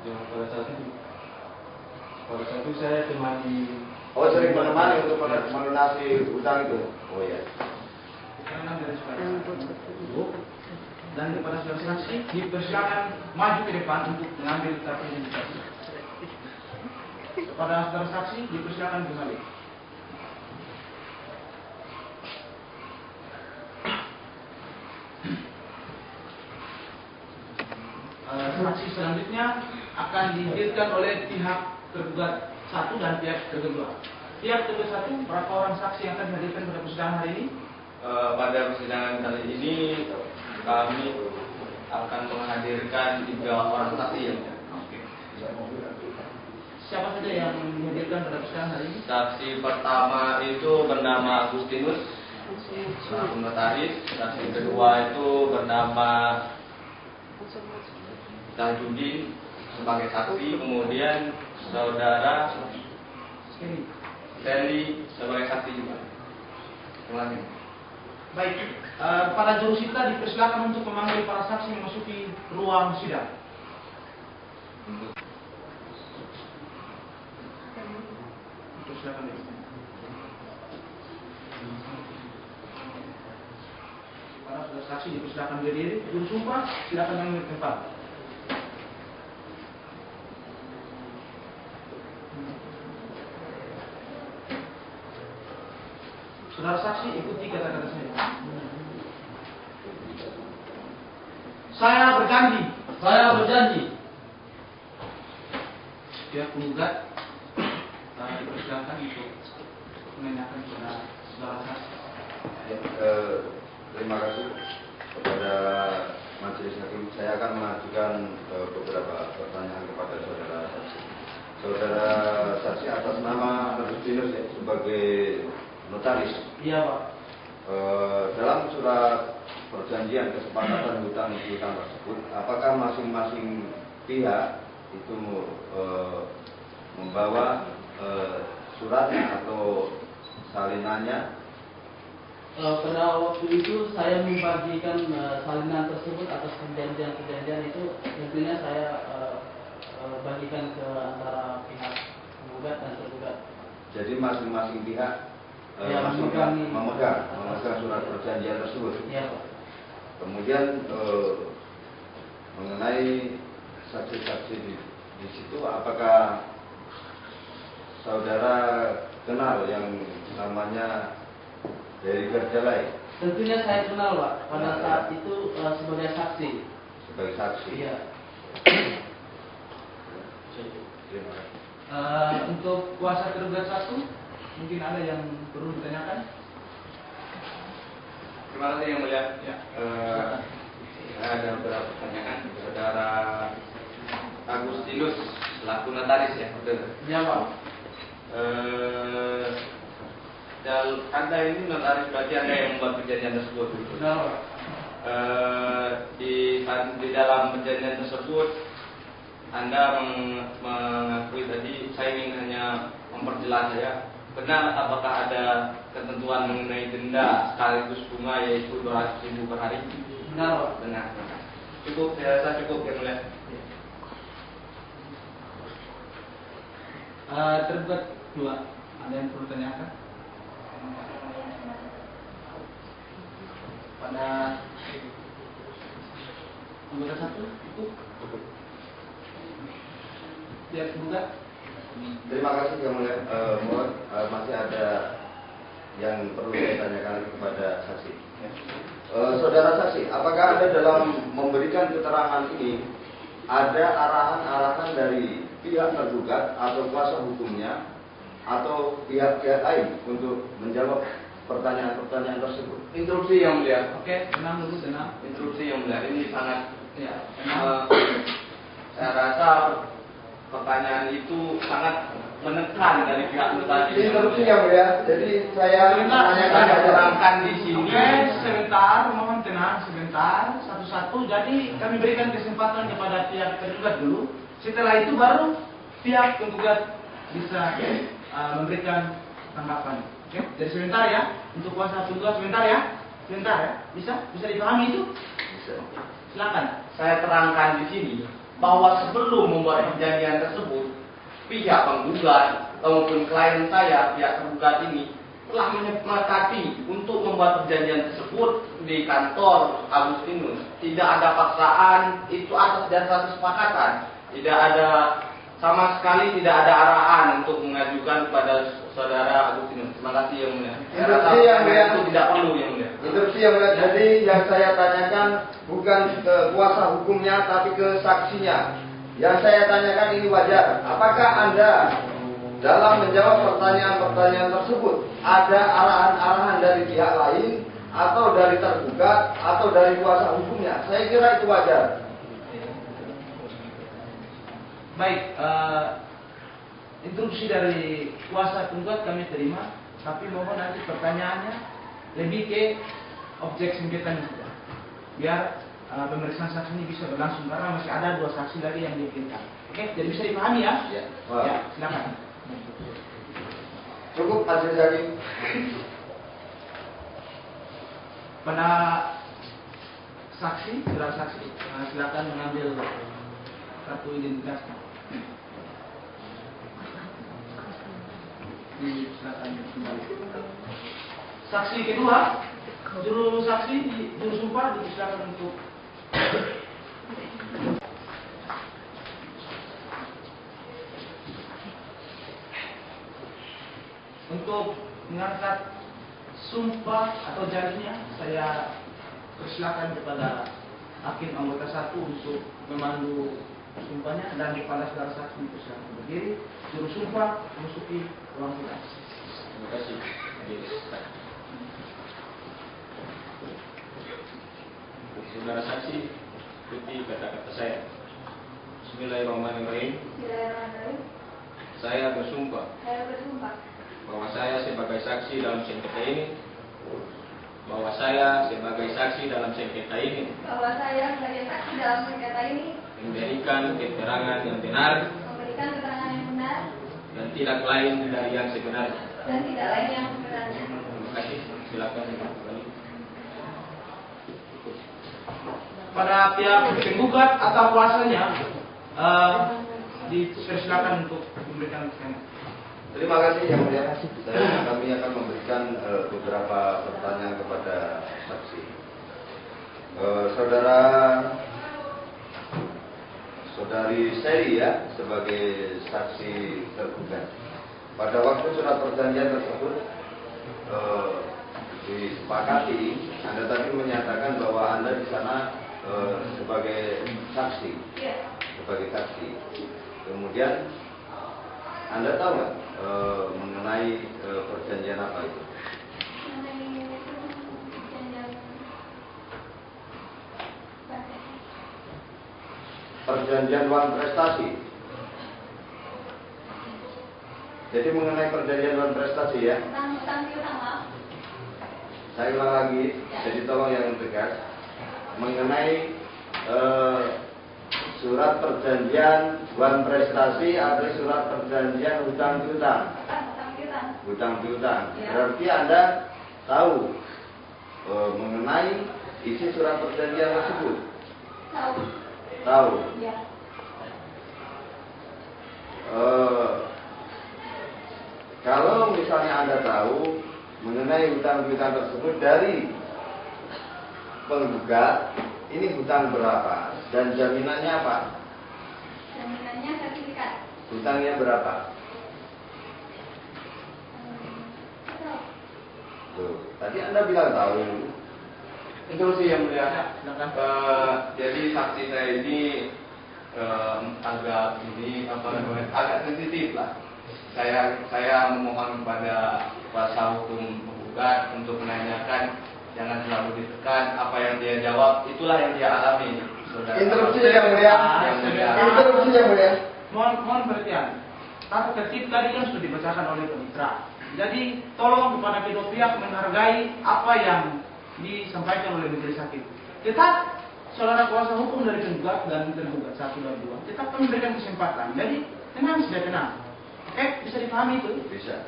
Ya, pada saat itu saya temani.
Oh, sering menemani untuk melunasi hutang itu. Oh ya.
Karena dari saudara dan kepada saudara saksi dipersilakan maju ke depan untuk mengambil kartu identitas. Kepada saudara saksi dipersilakan kembali. Saksi selanjutnya akan dihadirkan oleh pihak tergugat 1 dan pihak tergugat 2. Pihak tergugat 1, berapa orang saksi yang akan dihadirkan pada persidangan hari ini?
Pada persidangan kali ini kami akan menghadirkan 3 orang saksi yang
Siapa saja yang dihadirkan pada persidangan hari ini?
saksi pertama itu bernama Agustinus selaku notaris, saksi kedua itu bernama Tajudin sebagai saksi, kemudian saudara Stanley sebagai saksi juga. Terima kasih.
Baik, para jurusita dipersilakan untuk memanggil para saksi memasuki ruang sidang. Silakan. Para saksi dipersilakan berdiri. Juru sumpah silakan mengambil tempat. Saudara saksi ikuti kata-kata saya. Saya berjanji.
Saya berjanji.
Pihak penggugat dipersilakan untuk menanyakan kepada saudara saksi.
Ya, terima kasih kepada majelis hakim. Saya akan mengajukan beberapa pertanyaan kepada saudara saksi. Saudara saksi atas nama Agustinus ya, sebagai notaris.
Iya, Pak.
Dalam surat perjanjian kesepakatan hutang piutang tersebut, apakah masing-masing pihak itu membawa suratnya atau salinannya?
Pada waktu itu saya membagikan salinan tersebut atas perjanjian-perjanjian itu, tentunya saya bagikan ke antara pihak penggugat dan tergugat.
Jadi masing-masing pihak
Ya,
memegang surat perjanjian tersebut.
Ya, Pak.
Kemudian mengenai saksi-saksi di situ, apakah saudara kenal yang namanya Heri Gerjalai?
Tentunya saya kenal, Pak. Pada saat itu sebagai saksi.
Sebagai saksi.
Iya.
Terima kasih.
Untuk kuasa tergugat 1, mungkin ada yang perlu ditanyakan?
Terima kasih yang mulia. Ya. Ada beberapa pertanyaan. Saudara Agustinus selaku notaris ya, betul?
Ya, Pak.
Anda ini notaris, berarti Anda yang membuat perjanjian tersebut.
Ya, Pak.
Di dalam perjanjian tersebut Anda mengakui tadi, saya ingin hanya memperjelas ya. Benar, apakah ada ketentuan mengenai denda sekaligus bunga yaitu 200.000 per hari?
Benar, Pak.
Benar. Cukup, saya rasa cukup yang mulia.
Tergugat 2, ada yang perlu ditanyakan? Pada anggota 1 cukup. Pihak penggugat
Terima kasih Yang Mulia. Mohon masih ada yang perlu saya tanyakan kepada saksi. Saudara saksi, apakah Anda dalam memberikan keterangan ini ada arahan-arahan dari pihak tergugat atau kuasa hukumnya atau pihak-pihak lain untuk menjawab pertanyaan-pertanyaan tersebut?
Instruksi Yang Mulia.
Oke, tenang dulu, tenang.
Instruksi Yang Mulia, ini sangat
Ya, tenang.
saya rasa pertanyaan itu sangat menekan dari pihak tadi.
Instruksi Yang Mulia. Jadi saya menanyakan
Saya terangkan di sini.
Oke, sebentar, mohon tenang sebentar, satu-satu. Jadi kami berikan kesempatan kepada pihak tergugat dulu. Setelah itu baru pihak penggugat bisa memberikan tanggapan. Oke, jadi sebentar ya, untuk kuasa penggugat sebentar ya, bisa dipahami itu?
Bisa.
Silakan.
Saya terangkan di sini bahwa sebelum membuat perjanjian tersebut, pihak penggugat maupun klien saya, pihak tergugat ini telah menyepakati untuk membuat perjanjian tersebut di kantor Agustinus. Tidak ada paksaan, itu atas dasar kesepakatan. Tidak ada sama sekali, tidak ada arahan untuk mengajukan kepada saudara Agustinus. Terima kasih Yang Mulia. Saya rasa pertanyaan itu tidak perlu Yang Mulia.
Instruksi Yang Mulia. Jadi yang saya tanyakan bukan ke kuasa hukumnya tapi ke saksinya. Yang saya tanyakan ini wajar. Apakah Anda dalam menjawab pertanyaan-pertanyaan tersebut ada arahan-arahan dari pihak lain atau dari tergugat atau dari kuasa hukumnya? Saya kira itu wajar.
Baik, instruksi dari kuasa penggugat kami terima, tapi mohon nanti pertanyaannya lebih ke objek sengketanya saja, biar pemeriksaan saksi ini bisa berlangsung karena masih ada 2 saksi lagi yang dikirimkan. Oke, jadi bisa dipahami ya?
Ya.
Ya, silakan.
Cukup Majelis Hakim.
Pada saksi, saudara saksi, silakan mengambil kartu identitasnya. Silakan kembali. Saksi kedua, juru saksi, juru sumpah dipersilakan untuk mengangkat sumpah atau janjinya. Saya persilakan kepada hakim anggota 1 untuk memandu sumpahnya dan kepala saudara saksi dipersilakan berdiri. Juru sumpah memasuki ruang sidang.
Terima kasih. Saudara saksi, ikuti kata-kata saya. Bismillahirrahmanirrahim. Saya bersumpah bahwa saya sebagai saksi dalam sengketa ini memberikan keterangan yang benar dan tidak lain dari yang sebenarnya. Terima kasih. Silakan kembali.
Pada pihak penggugat atau kuasanya dipersilakan untuk memberikan keterangan.
Terima kasih Yang Mulia. Kami akan memberikan beberapa pertanyaan kepada saksi. Saudari Seri ya, sebagai saksi tergugat. Pada waktu surat perjanjian tersebut disepakati, Anda tadi menyatakan bahwa Anda di sana sebagai saksi. Kemudian Anda tahu nggak mengenai perjanjian apa itu? Perjanjian wan prestasi. Jadi mengenai perjanjian wan prestasi ya. Saya ulang lagi, jadi tolong yang tegas. Mengenai surat perjanjian wan prestasi atau surat perjanjian hutang piutang. Hutang piutang. Berarti Anda tahu mengenai isi surat perjanjian tersebut. Tahu. Kalau misalnya Anda tahu mengenai hutang piutang tersebut dari penggugat, ini hutang berapa dan jaminannya apa?
Jaminannya sertifikat.
Hutangnya berapa? Loh, tadi Anda bilang tahu.
Interupsi yang mulia.
Ya, silakan.
Jadi saksi saya ini agak agak sensitif lah. Saya memohon kepada kuasa hukum penggugat untuk menanyakan, jangan selalu ditekan, apa yang dia jawab itulah yang dia alami. Saudara.
Interupsi yang mulia. Interupsi yang mulia.
Mohon perhatian. Tata tertib tadi kan sudah dibacakan oleh penitra. Jadi tolong kepada kedua pihak menghargai apa yang disampaikan oleh majelis hakim. Tetap saudara kuasa hukum dari penggugat dan tergugat 1 dan 2 tetap memberikan kesempatan. Jadi tenang, sudah tenang. Oke, bisa dipahami itu?
Bisa.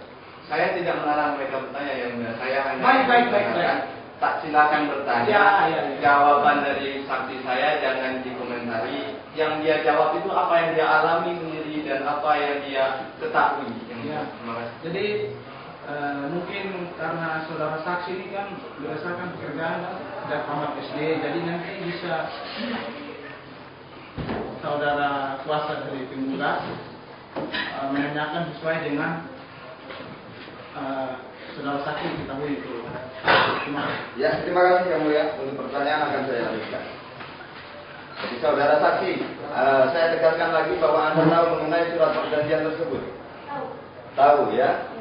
Saya tidak melarang mereka bertanya, yang mulia. Saya hanya
Baik.
tak silakan bertanya.
Ya.
Jawaban dari saksi saya jangan dikomentari. Yang dia jawab itu apa yang dia alami sendiri dan apa yang dia ketahui.
Ya.
Terima kasih.
Jadi mungkin karena saudara saksi ini kan berdasarkan pekerjaan dan tamat SD, jadi nanti bisa saudara kuasa dari penggugat menanyakan sesuai dengan saudara saksi ketahui itu. Terima kasih.
Ya, terima kasih yang mulia. Untuk pertanyaan akan saya lanjutkan. Jadi saudara saksi, saya tegaskan lagi bahwa Anda tahu mengenai surat perjanjian tersebut. Tahu ya?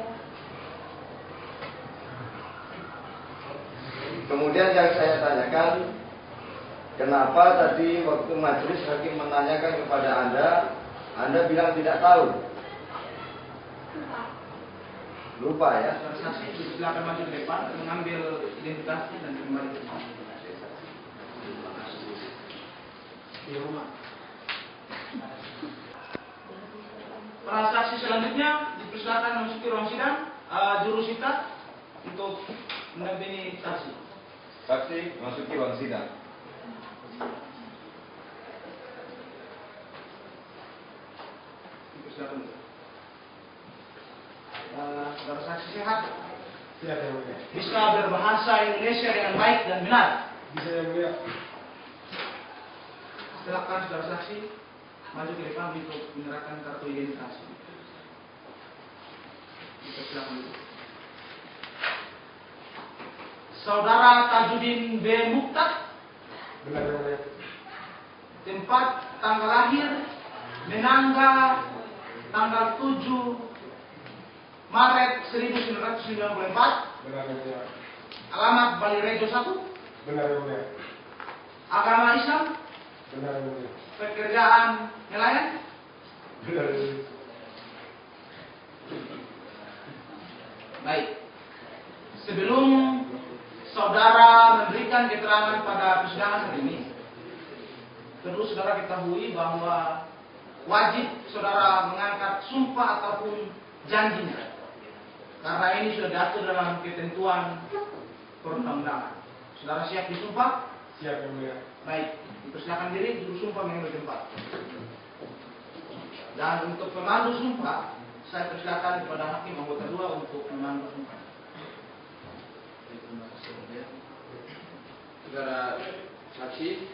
Kemudian yang saya tanyakan, kenapa tadi waktu majelis hakim menanyakan kepada Anda bilang tidak tahu? Lupa ya?
Saudara saksi silakan maju ke depan mengambil identitasnya dan kembali ke rumah. Di rumah. Para saksi selanjutnya dipersilakan memasuki ruang sidang. Jurusita untuk mendampingi saksi.
Saksi masuki ruang sidang.
Dipersilakan. Saudara saksi sehat?
Silakan, yang mulia.
Bisa berbahasa Indonesia dengan baik dan benar?
Bisa, yang mulia.
Silakan saudara saksi maju ke depan untuk menyerahkan kartu identitas. Silakan. Saudara Tajudin B. Mukhtar.
Benar, yang mulia.
Tempat tanggal lahir Menangga tanggal 7 Maret 1994.
Benar, yang mulia.
Alamat Bali Rejo 1.
Benar, yang mulia.
Agama Islam.
Benar, yang mulia.
Pekerjaan nelayan.
Benar, yang mulia.
Baik. Sebelum saudara memberikan keterangan pada persidangan hari ini, perlu saudara ketahui bahwa wajib saudara mengangkat sumpah ataupun janjinya. Karena ini sudah diatur dalam ketentuan perundang-undangan. Saudara siap disumpah?
Siap, yang mulia.
Baik, dipersilakan diri juru sumpah mengambil tempat. Dan untuk pemandu sumpah, saya persilakan kepada hakim anggota 2 untuk memandu sumpah.
Saudara saksi,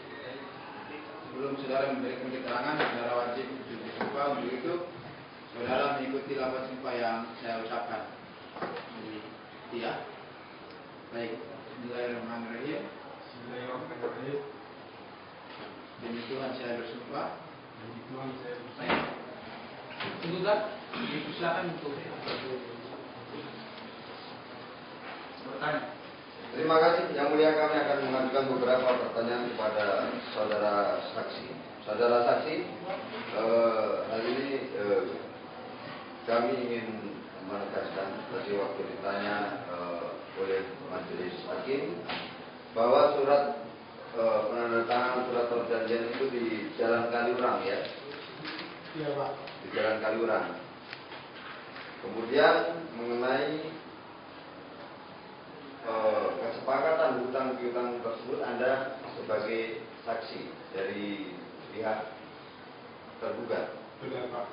sebelum saudara memberikan keterangan, saudara wajib disumpah. Untuk itu, saudara mengikuti lafaz sumpah yang saya ucapkan. Iya. Baik. Bismillahirrahmanirrahim.
Bismillahirrahmanirrahim.
Demi Tuhan saya bersumpah.
Demi Tuhan saya bersumpah.
Baik. Penggugat, dipersilakan untuk bertanya.
Terima kasih. Yang mulia, kami akan mengajukan beberapa pertanyaan kepada saudara saksi. Saudara saksi, hari ini kami ingin menegaskan tadi waktu ditanya oleh majelis hakim bahwa surat penandatanganan surat perjanjian itu di Jalan Kaliurang ya.
Iya, Pak.
Di Jalan Kaliurang. Kemudian mengenai kesepakatan hutang piutang tersebut Anda sebagai saksi dari pihak tergugat.
Benar, Pak.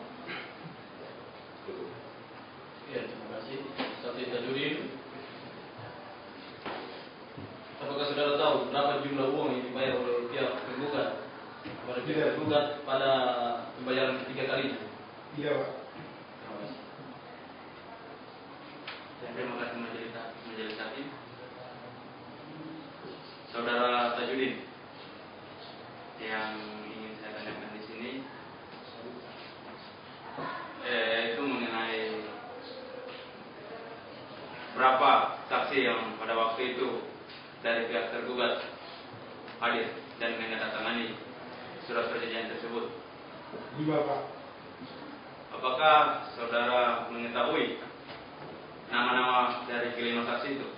Ya, terima kasih. Saksi Tajudin. Apakah saudara tahu berapa jumlah uang yang dibayar oleh pihak tergugat kepada pihak tergugat pada pembayaran ketiga kalinya?
Iya, Pak.
Terima kasih. Terima kasih majelis hakim.
hadir dan menandatangani surat perjanjian tersebut?
Iya, Pak.
Apakah saudara mengetahui nama-nama dari kelima saksi itu?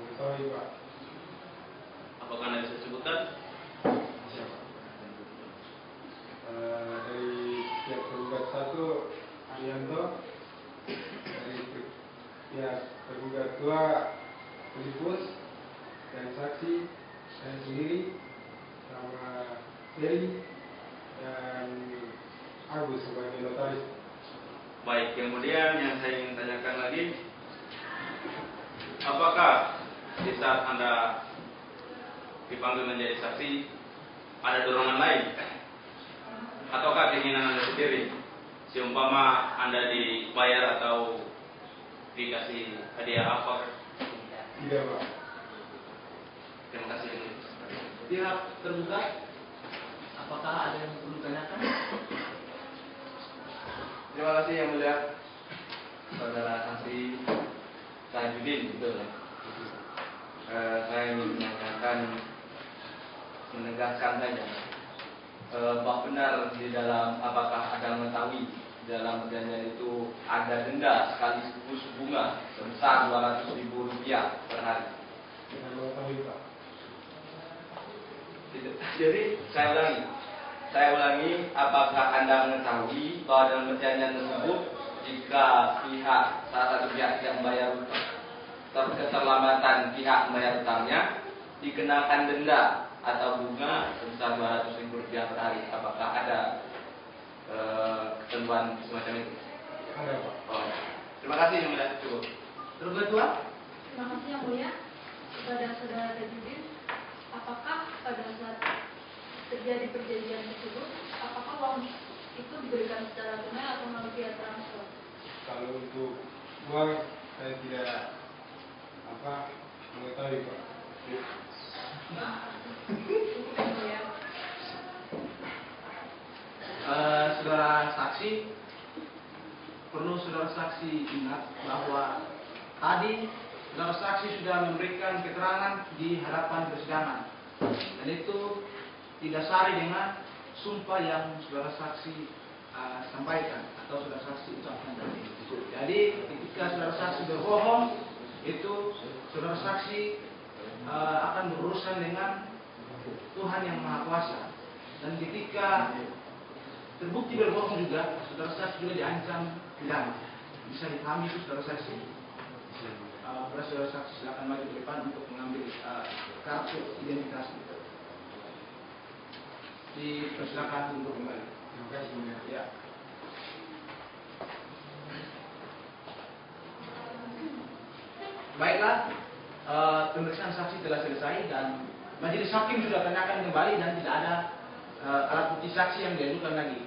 Mengetahui, Pak.
Apakah Anda bisa sebutkan?
Dari pihak tergugat 1 Arianto, dari pihak tergugat 2 Filipus, dan saksi saya sendiri sama Ferry dan Agus sebagai notaris.
Baik, kemudian yang saya ingin tanyakan lagi, apakah di saat Anda dipanggil menjadi saksi ada dorongan lain? Ataukah keinginan Anda sendiri? Seumpama Anda dibayar atau dikasih hadiah apa?
Tidak, Pak.
Terima kasih.
Pihak tergugat, apakah ada yang perlu ditanyakan?
Terima kasih yang mulia saudara saksi Tajudin, betul ya. Saya ingin menanyakan, menegaskan saja, bahwa benar di dalam, apakah ada mengetahui dalam perjanjian itu ada denda sekaligus bunga sebesar Rp200.000 per hari?
Tidak mengetahui, Pak.
Jadi saya ulangi, apakah Anda mengetahui bahwa dalam perjanjian tersebut jika pihak salah satu pihak yang membayar keterlambatan pihak membayar utangnya dikenakan denda atau bunga sebesar Rp200.000 per hari? Apakah ada ketentuan semacam itu?
Ada, Pak.
Oh. Terima kasih yang mulia. Cukup.
Tergugat 2.
Terima kasih yang mulia kepada saudara Tajudin. Apakah pada saat terjadi perjanjian tersebut, apakah uang itu diberikan secara tunai atau melalui via transfer?
Kalau untuk uang saya tidak mengetahui, Pak.
Cukup yang mulia.
Saudara saksi, perlu saudara saksi ingat bahwa tadi saudara saksi sudah memberikan keterangan di hadapan persidangan, dan itu didasari dengan sumpah yang saudara saksi sampaikan atau saudara saksi ucapkan tadi. Jadi ketika saudara saksi berbohong, itu saudara saksi akan berurusan dengan Tuhan yang Maha Kuasa, dan ketika terbukti berbohong juga, saudara saksi juga diancam pidana. Bisa dipahami itu saudara saksi. Saudara saksi silakan maju ke depan untuk mengambil kartu identitas itu. Dipersilakan untuk kembali.
Terima kasih.
Ya. Baiklah, pemeriksaan saksi telah selesai dan majelis hakim sudah tanyakan kembali dan tidak ada alat bukti saksi yang diajukan lagi.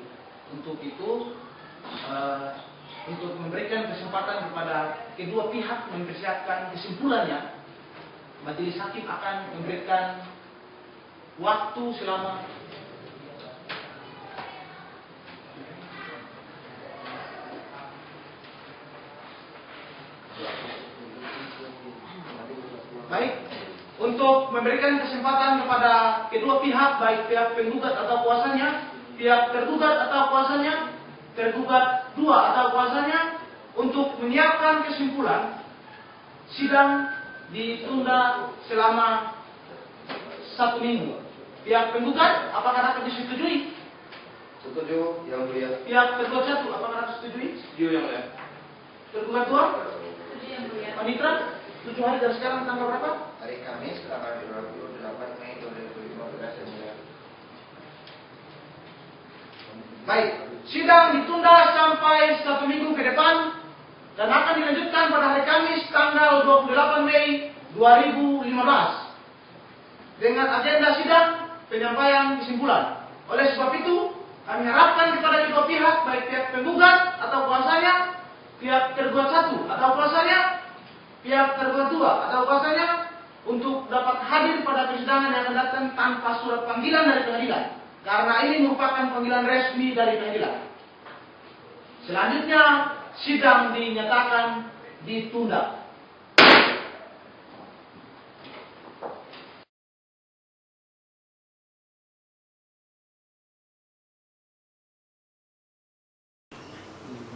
Untuk itu, untuk memberikan kesempatan kepada kedua pihak mempersiapkan kesimpulannya, majelis hakim akan memberikan waktu selama untuk memberikan kesempatan kepada kedua pihak, baik pihak penggugat atau kuasanya, pihak tergugat atau kuasanya, tergugat 2 atau kuasanya, untuk menyiapkan kesimpulan. Sidang ditunda selama 1 minggu. Pihak penggugat, apakah dapat disetujui?
Setuju, yang mulia.
Pihak tergugat 1, apakah dapat disetujui?
Setuju yang mulia.
Tergugat 2?
Setuju yang mulia.
Panitra, 7 hari dari sekarang tanggal berapa?
Hari Kamis tanggal 28 Mei 2015 yang mulia.
Baik, sidang ditunda sampai 1 minggu ke depan dan akan dilanjutkan pada hari Kamis tanggal 28 Mei 2015 dengan agenda sidang penyampaian kesimpulan. Oleh sebab itu, kami harapkan kepada kedua pihak, baik pihak penggugat atau kuasanya, pihak tergugat 1 atau kuasanya, pihak tergugat 2 atau kuasanya, untuk dapat hadir pada persidangan yang akan datang tanpa surat panggilan dari pengadilan, karena ini merupakan panggilan resmi dari pengadilan. Selanjutnya, sidang dinyatakan ditunda.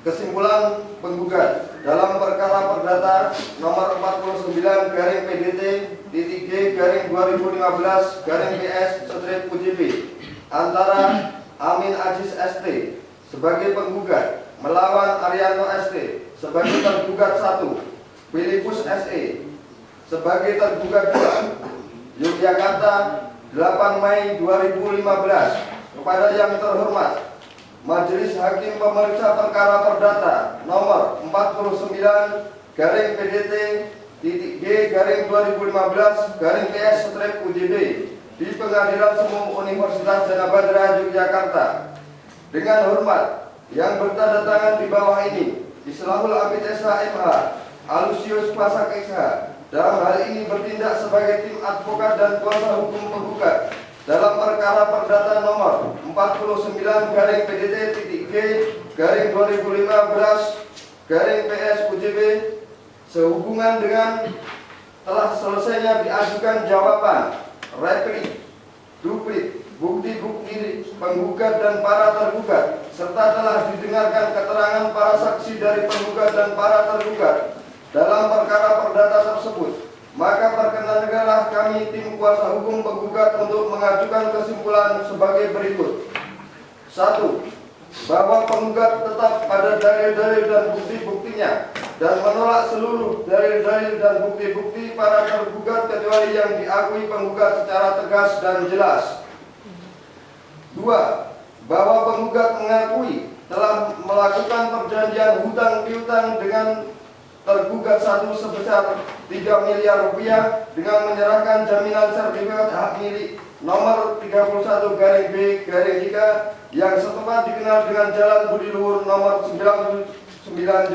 Kesimpulan penggugat dalam perkara perdata nomor 49-G/2015/PS/UJB antara Amin Aziz ST sebagai penggugat melawan Arianto ST sebagai tergugat 1, Filipus SE sebagai tergugat 2, Yogyakarta 8 Mei 2015. Kepada yang terhormat Majelis Hakim Pemeriksa Perkara Perdata nomor 49-G/2015/PS/UJB di Pengadilan Semu Universitas Jana Badra Yogyakarta. Dengan hormat, yang bertanda tangan di bawah ini Islahul Abid SH MH Alusius Pasak SH dalam hal ini bertindak sebagai tim advokat dan kuasa hukum penggugat dalam perkara perdata nomor 49-G/PDT-G/2015/PS/UJB sehubungan dengan telah selesainya diajukan jawaban, replik, duplik, bukti-bukti penggugat dan para tergugat, serta telah didengarkan keterangan para saksi dari penggugat dan para tergugat dalam perkara perdata tersebut. Maka perkenankanlah kami tim kuasa hukum penggugat untuk mengajukan kesimpulan sebagai berikut. 1. Bahwa penggugat tetap pada dalil-dalil dan bukti-buktinya dan menolak seluruh dalil-dalil dan bukti-bukti para tergugat kecuali yang diakui penggugat secara tegas dan jelas. 2. Bahwa penggugat mengakui telah melakukan perjanjian hutang piutang dengan tergugat 1 sebesar 3 miliar rupiah dengan menyerahkan jaminan sertifikat hak milik nomor 31-B-3 yang setempat dikenal dengan Jalan Budi Luhur nomor 99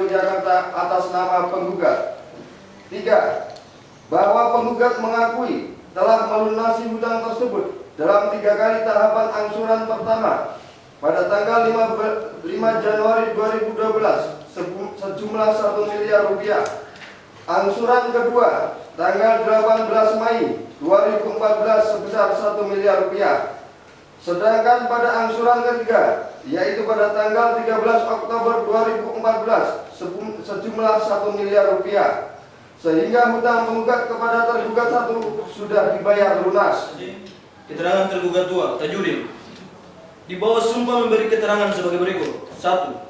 Yogyakarta atas nama penggugat. 3. Bahwa penggugat mengakui telah melunasi hutang tersebut dalam 3 kali tahapan angsuran pertama pada tanggal 5 Januari 2012 sejumlah 1 miliar rupiah. Angsuran kedua tanggal 18 Mei 2014 sebesar 1 miliar rupiah. Sedangkan pada angsuran ketiga yaitu pada tanggal 13 Oktober 2014 sejumlah 1 miliar rupiah. Sehingga hutang penggugat kepada tergugat 1 sudah dibayar lunas.
Keterangan tergugat 2, Tajudin. Di bawah sumpah memberi keterangan sebagai berikut. 1.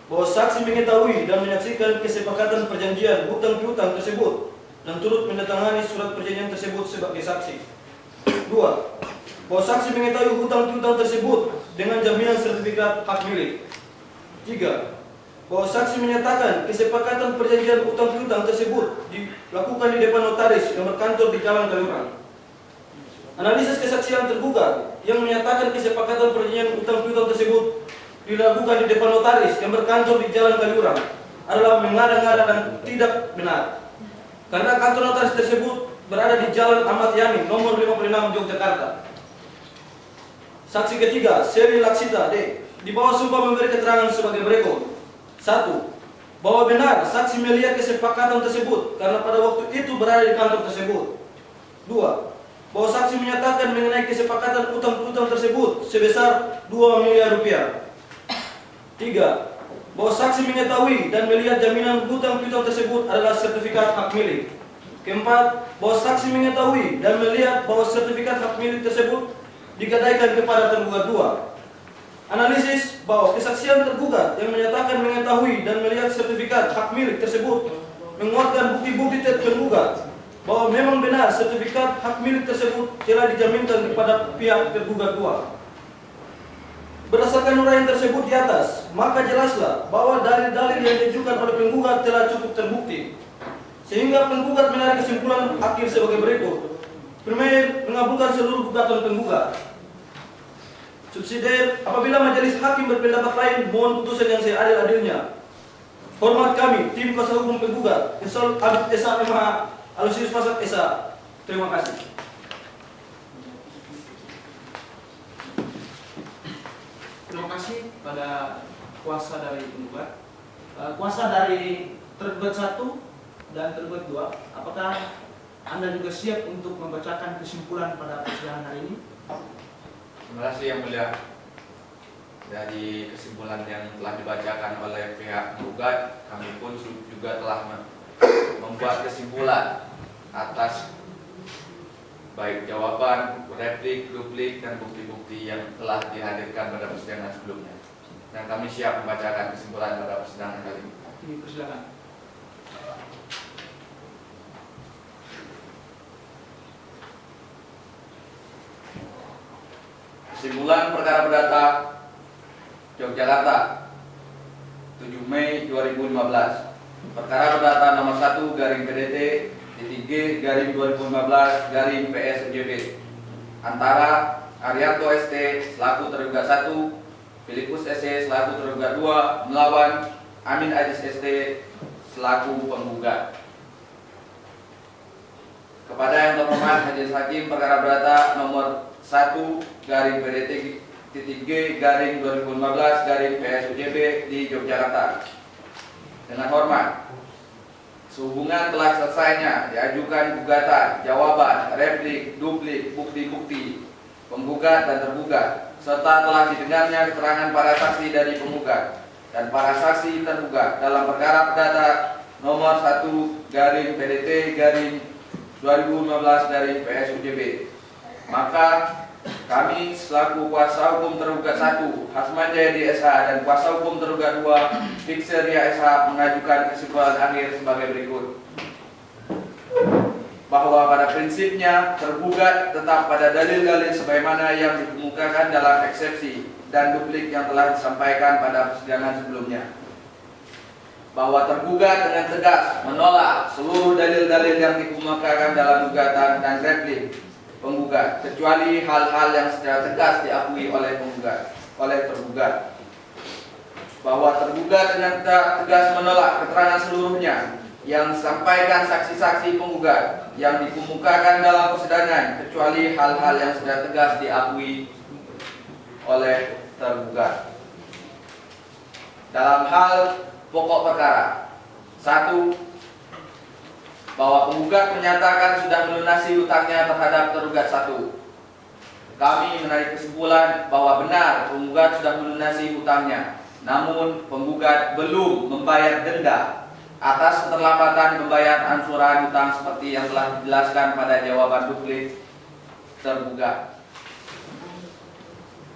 Bahwa saksi mengetahui dan menyaksikan kesepakatan perjanjian hutang piutang tersebut dan turut menandatangani surat perjanjian tersebut sebagai saksi. 2. Bahwa saksi mengetahui hutang piutang tersebut dengan jaminan sertifikat hak milik. 3. Bahwa saksi menyatakan kesepakatan perjanjian hutang piutang tersebut dilakukan di depan notaris yang berkantor di Jalan Kaliurang. Analisis kesaksian tergugat yang menyatakan kesepakatan perjanjian hutang piutang tersebut dilakukan di depan notaris yang berkantor di Jalan Kaliurang adalah mengada-ngada dan tidak benar. Karena kantor notaris tersebut berada di Jalan Ahmad Yani nomor 56 Yogyakarta. Saksi ketiga, Seri Laksita D. Di bawah sumpah memberi keterangan sebagai berikut. 1. Bahwa benar saksi melihat kesepakatan tersebut karena pada waktu itu berada di kantor tersebut. 2. Bahwa saksi menyatakan mengenai kesepakatan hutang piutang tersebut sebesar 2 miliar rupiah. 3. Bahwa saksi mengetahui dan melihat jaminan hutang piutang tersebut adalah sertifikat hak milik. 4. Bahwa saksi mengetahui dan melihat bahwa sertifikat hak milik tersebut digadaikan kepada tergugat 2. Analisis bahwa kesaksian tergugat yang menyatakan mengetahui dan melihat sertifikat hak milik tersebut menguatkan bukti-bukti tergugat bahwa memang benar sertifikat hak milik tersebut telah dijaminkan kepada pihak tergugat 2. Berdasarkan uraian tersebut di atas, maka jelaslah bahwa dalil-dalil yang diajukan oleh penggugat telah cukup terbukti. Sehingga penggugat menarik kesimpulan akhir sebagai berikut. Primer, mengabulkan seluruh gugatan penggugat. Subsidiar, apabila majelis hakim berpendapat lain, mohon putusan yang seadil-adilnya. Hormat kami, tim kuasa hukum penggugat, Islahul Abid SH MH Alusius Pasak SH. Terima kasih.
Terima kasih pada kuasa dari penggugat. Kuasa dari tergugat 1 dan tergugat 2, apakah Anda juga siap untuk membacakan kesimpulan pada persidangan hari ini?
Terima kasih Yang Mulia. dari kesimpulan yang telah dibacakan oleh pihak penggugat, kami pun juga telah membuat kesimpulan atas baik jawaban, replik, duplik, dan bukti-bukti yang telah dihadirkan pada persidangan sebelumnya. Dan kami siap membacakan kesimpulan pada persidangan kali ini.
Persilakan.
Kesimpulan perkara perdata Yogyakarta 7 Mei 2015. Perkara perdata nomor 1 garing PDT titik G garing 2015 garing PSJB antara Arianto ST selaku terduga 1, Filipus SC selaku terduga 2 melawan Amin Ajis ST selaku penggugat. Kepada yang terhormat Majelis Hakim, perkara perdata nomor 1 garing PDT titik G garing 2015 garing PSUJB di Yogyakarta. Dengan hormat, sehubungan telah selesainya diajukan gugatan, jawaban, replik, duplik, bukti-bukti penggugat dan tergugat, serta telah didengarnya keterangan para saksi dari penggugat dan para saksi tergugat dalam perkara perdata nomor 1 garing PDT garing 2015 garing PSUJB, maka kami selaku kuasa hukum tergugat 1 Hasman Jayadi SH dan kuasa hukum tergugat 2 Fikseria SH mengajukan kesimpulan akhir sebagai berikut. Bahwa pada prinsipnya tergugat tetap pada dalil-dalil sebagaimana yang dikemukakan dalam eksepsi dan duplik yang telah disampaikan pada persidangan sebelumnya. Bahwa tergugat dengan tegas menolak seluruh dalil-dalil yang dikemukakan dalam gugatan dan replik penggugat, kecuali hal-hal yang secara tegas diakui oleh tergugat. Bahwa tergugat dengan tegas menolak keterangan seluruhnya yang disampaikan saksi-saksi penggugat yang dikemukakan dalam persidangan, kecuali hal-hal yang secara tegas diakui oleh tergugat. Dalam hal pokok perkara 1, bahwa penggugat menyatakan sudah melunasi hutangnya terhadap tergugat 1. Kami menarik kesimpulan bahwa benar penggugat sudah melunasi hutangnya, namun penggugat belum membayar denda atas keterlambatan pembayaran angsuran hutang seperti yang telah dijelaskan pada jawaban duplik tergugat.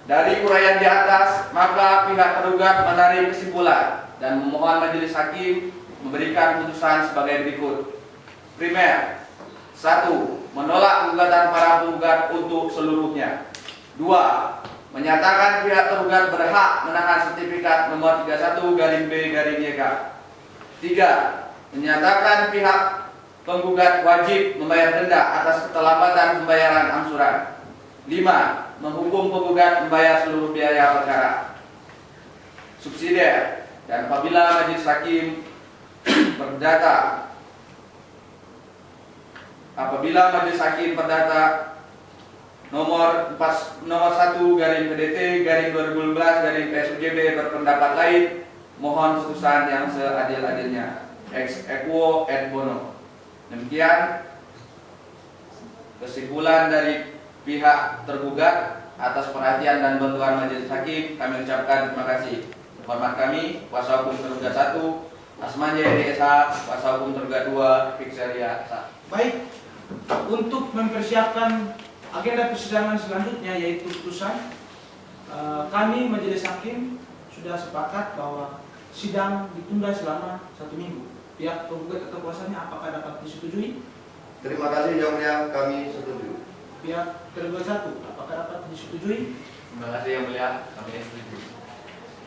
Dari uraian di atas, maka pihak tergugat menarik kesimpulan dan memohon Majelis Hakim memberikan putusan sebagai berikut. Primer, 1. Menolak gugatan para penggugat untuk seluruhnya. 2. Menyatakan pihak tergugat berhak menahan sertifikat nomor 31/B/YK. 3. Menyatakan pihak penggugat wajib membayar denda atas keterlambatan pembayaran angsuran. 5. Menghukum penggugat membayar seluruh biaya perkara. Subsidiar, dan apabila Majelis Hakim perdata nomor 1/PDT/2015/PSUJB berpendapat lain, mohon putusan yang seadil-adilnya. Ex equo et bono. Demikian kesimpulan dari pihak tergugat. Atas perhatian dan bantuan Majelis Hakim, kami ucapkan terima kasih. Hormat kami, kuasa hukum tergugat 1 Hasman Jayadi SH, kuasa hukum tergugat 2 Fikseria SH.
Baik, untuk mempersiapkan agenda persidangan selanjutnya yaitu putusan, kami Majelis Hakim sudah sepakat bahwa sidang ditunda selama 1 minggu. Pihak penggugat atau kuasanya apakah dapat disetujui?
Terima kasih Yang Mulia, kami setuju.
Pihak tergugat 1 apakah dapat disetujui?
Terima kasih Yang Mulia, kami setuju.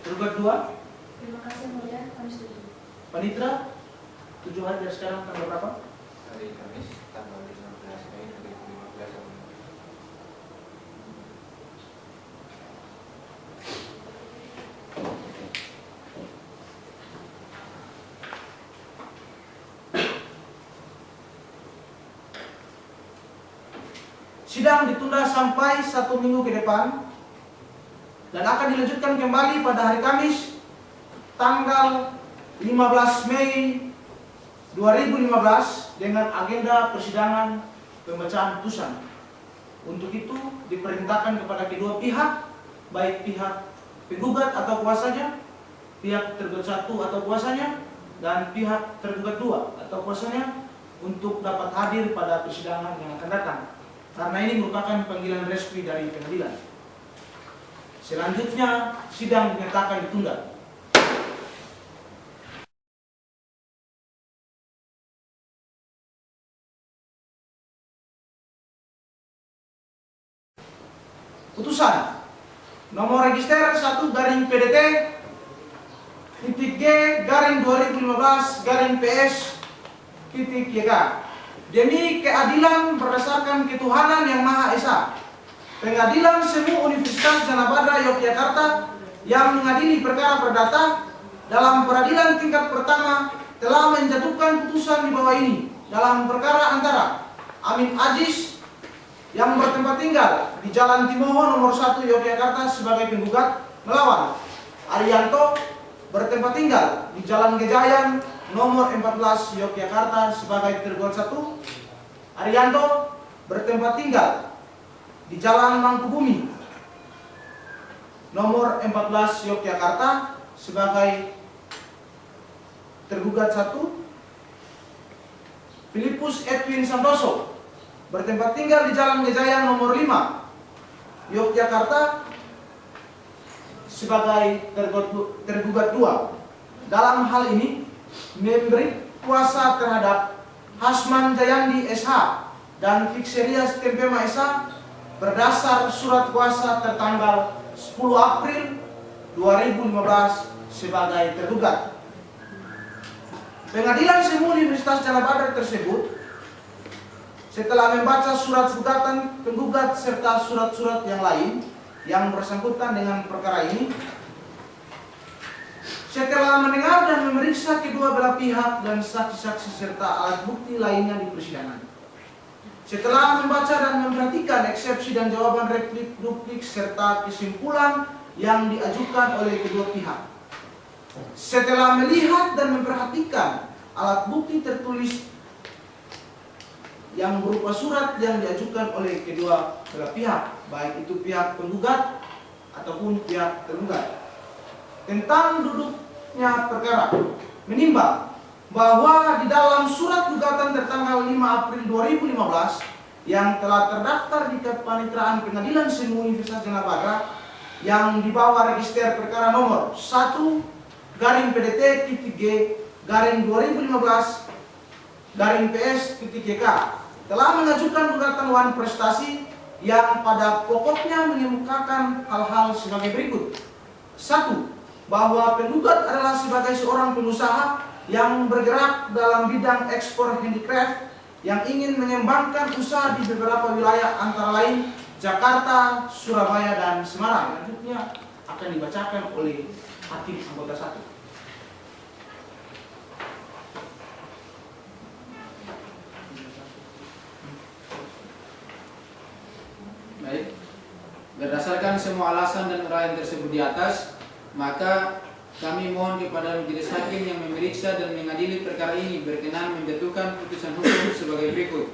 Tergugat 2?
Terima kasih Yang Mulia, kami setuju.
Panitra, 7 hari dari sekarang tanggal berapa?
Hari Kamis tanggal 15 Mei 2015.
Sidang ditunda sampai 1 minggu ke depan dan akan dilanjutkan kembali pada hari Kamis tanggal 15 Mei 2015 dengan agenda persidangan pembacaan putusan. Untuk itu diperintahkan kepada kedua pihak, baik pihak penggugat atau kuasanya, pihak tergugat 1 atau kuasanya, dan pihak tergugat 2 atau kuasanya untuk dapat hadir pada persidangan yang akan datang. Karena ini merupakan panggilan resmi dari pengadilan. Selanjutnya, sidang dinyatakan ditunda. Putusan nomor register 1/PDT /2015/PS/YK demi keadilan berdasarkan ketuhanan yang Maha Esa. Pengadilan Semu Universitas Jana Badra Yogyakarta yang mengadili perkara perdata dalam peradilan tingkat pertama telah menjatuhkan putusan di bawah ini dalam perkara antara Amin Ajis yang bertempat tinggal di Jalan Timoho nomor 1 Yogyakarta sebagai penggugat melawan Arianto bertempat tinggal di Jalan Gejayan nomor 14 Yogyakarta sebagai tergugat 1. Arianto bertempat tinggal di Jalan Mangkubumi nomor 14 Yogyakarta sebagai tergugat 1. Filipus Edwin Santoso bertempat tinggal di Jalan Gejayan nomor 5 Yogyakarta sebagai tergugat 2. Dalam hal ini memberi kuasa terhadap Hasman Jayandi SH dan Fikserias Tempema SH berdasar surat kuasa tertanggal 10 April 2015 sebagai tergugat. Pengadilan Semu Universitas Jana Badra tersebut setelah membaca surat gugatan penggugat serta surat-surat yang lain yang bersangkutan dengan perkara ini, setelah mendengar dan memeriksa kedua belah pihak dan saksi-saksi serta alat bukti lainnya di persidangan, setelah membaca dan memperhatikan eksepsi dan jawaban replik-duplik serta kesimpulan yang diajukan oleh kedua pihak, setelah melihat dan memperhatikan alat bukti tertulis yang berupa surat yang diajukan oleh kedua belah pihak, baik itu pihak penggugat ataupun pihak tergugat, tentang duduknya perkara, menimbang bahwa di dalam surat gugatan tertanggal 5 April 2015 yang telah terdaftar di Kepaniteraan Pengadilan Semu Universitas Jana Badra yang dibawa register perkara nomor 1/PDT-2015/PS-YK telah mengajukan gugatan wan prestasi yang pada pokoknya mengemukakan hal-hal sebagai berikut. 1. Bahwa penggugat adalah sebagai seorang pengusaha yang bergerak dalam bidang ekspor handicraft yang ingin mengembangkan usaha di beberapa wilayah antara lain Jakarta, Surabaya, dan Semarang. Selanjutnya akan dibacakan oleh hakim anggota 1.
Baik, berdasarkan semua alasan dan uraian tersebut di atas, maka kami mohon kepada majelis hakim yang memeriksa dan mengadili perkara ini berkenan menjatuhkan putusan hukum sebagai berikut.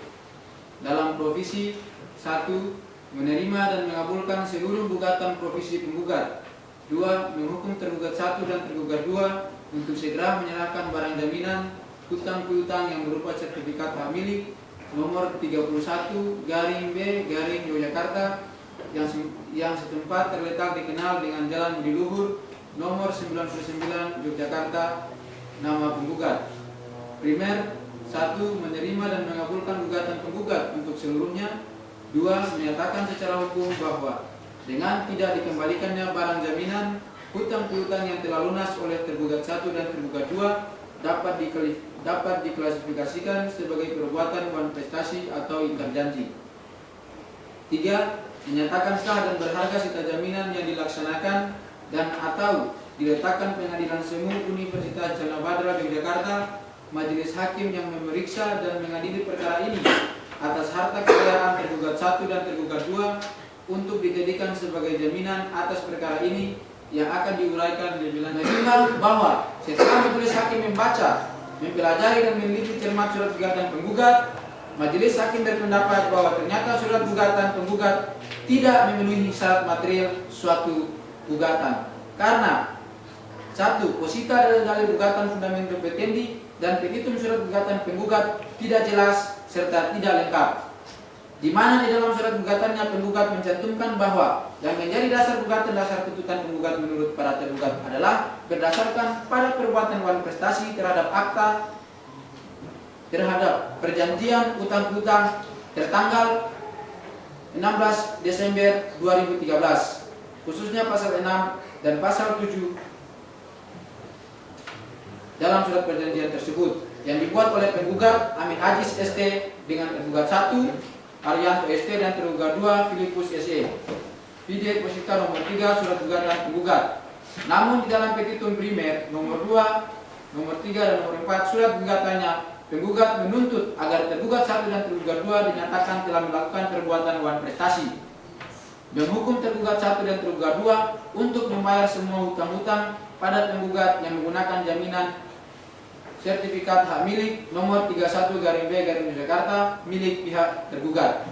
Dalam provisi 1. Menerima dan mengabulkan seluruh gugatan provisi penggugat. 2. Menghukum tergugat 1 dan tergugat 2 untuk segera menyerahkan barang jaminan hutang piutang yang berupa sertifikat hak milik nomor 31/B/ Yogyakarta yang setempat terletak dikenal dengan Jalan Budi Luhur nomor 99 Yogyakarta, nama penggugat. Primer 1. Menerima dan mengabulkan gugatan penggugat untuk seluruhnya. 2. Menyatakan secara hukum bahwa dengan tidak dikembalikannya barang jaminan hutang piutang yang telah lunas oleh tergugat 1 dan tergugat 2 dapat diklasifikasikan sebagai perbuatan wan prestasi atau ingkar janji. 3. Menyatakan sah dan berharga sita jaminan yang dilaksanakan dan atau diletakkan Pengadilan Semu Universitas Jana Badra Yogyakarta, majelis hakim yang memeriksa dan mengadili perkara ini atas harta kekayaan tergugat 1 dan tergugat 2 untuk dijadikan sebagai jaminan atas perkara ini yang akan diuraikan lebih lanjut. Menimbang bahwa setelah majelis hakim membaca, mempelajari dan meneliti cermat surat gugatan penggugat, majelis hakim berpendapat bahwa ternyata surat gugatan penggugat tidak memenuhi syarat material suatu gugatan. karena 1. Posita dalil gugatan fundamentum petendi dan petitum surat gugatan penggugat tidak jelas serta tidak lengkap, di mana di dalam surat gugatannya penggugat mencantumkan bahwa yang menjadi dasar gugatan dasar tuntutan penggugat menurut para tergugat adalah berdasarkan pada perbuatan wan prestasi terhadap akta terhadap perjanjian utang piutang tertanggal 16 Desember 2013, khususnya pasal 6 dan pasal 7 dalam surat perjanjian tersebut yang dibuat oleh penggugat Amin Ajis ST dengan tergugat 1 Arianto ST dan tergugat 2 Filipus SE. Pide posita nomor 3 surat gugatan penggugat. Namun di dalam petitum primer nomor 2, nomor 3 dan nomor 4 surat gugatannya, penggugat menuntut agar tergugat 1 dan tergugat 2 dinyatakan telah melakukan perbuatan wan prestasi, menghukum tergugat 1 dan tergugat 2 untuk membayar semua hutang-hutang pada penggugat yang menggunakan jaminan sertifikat hak milik nomor 31/B Jakarta milik pihak tergugat.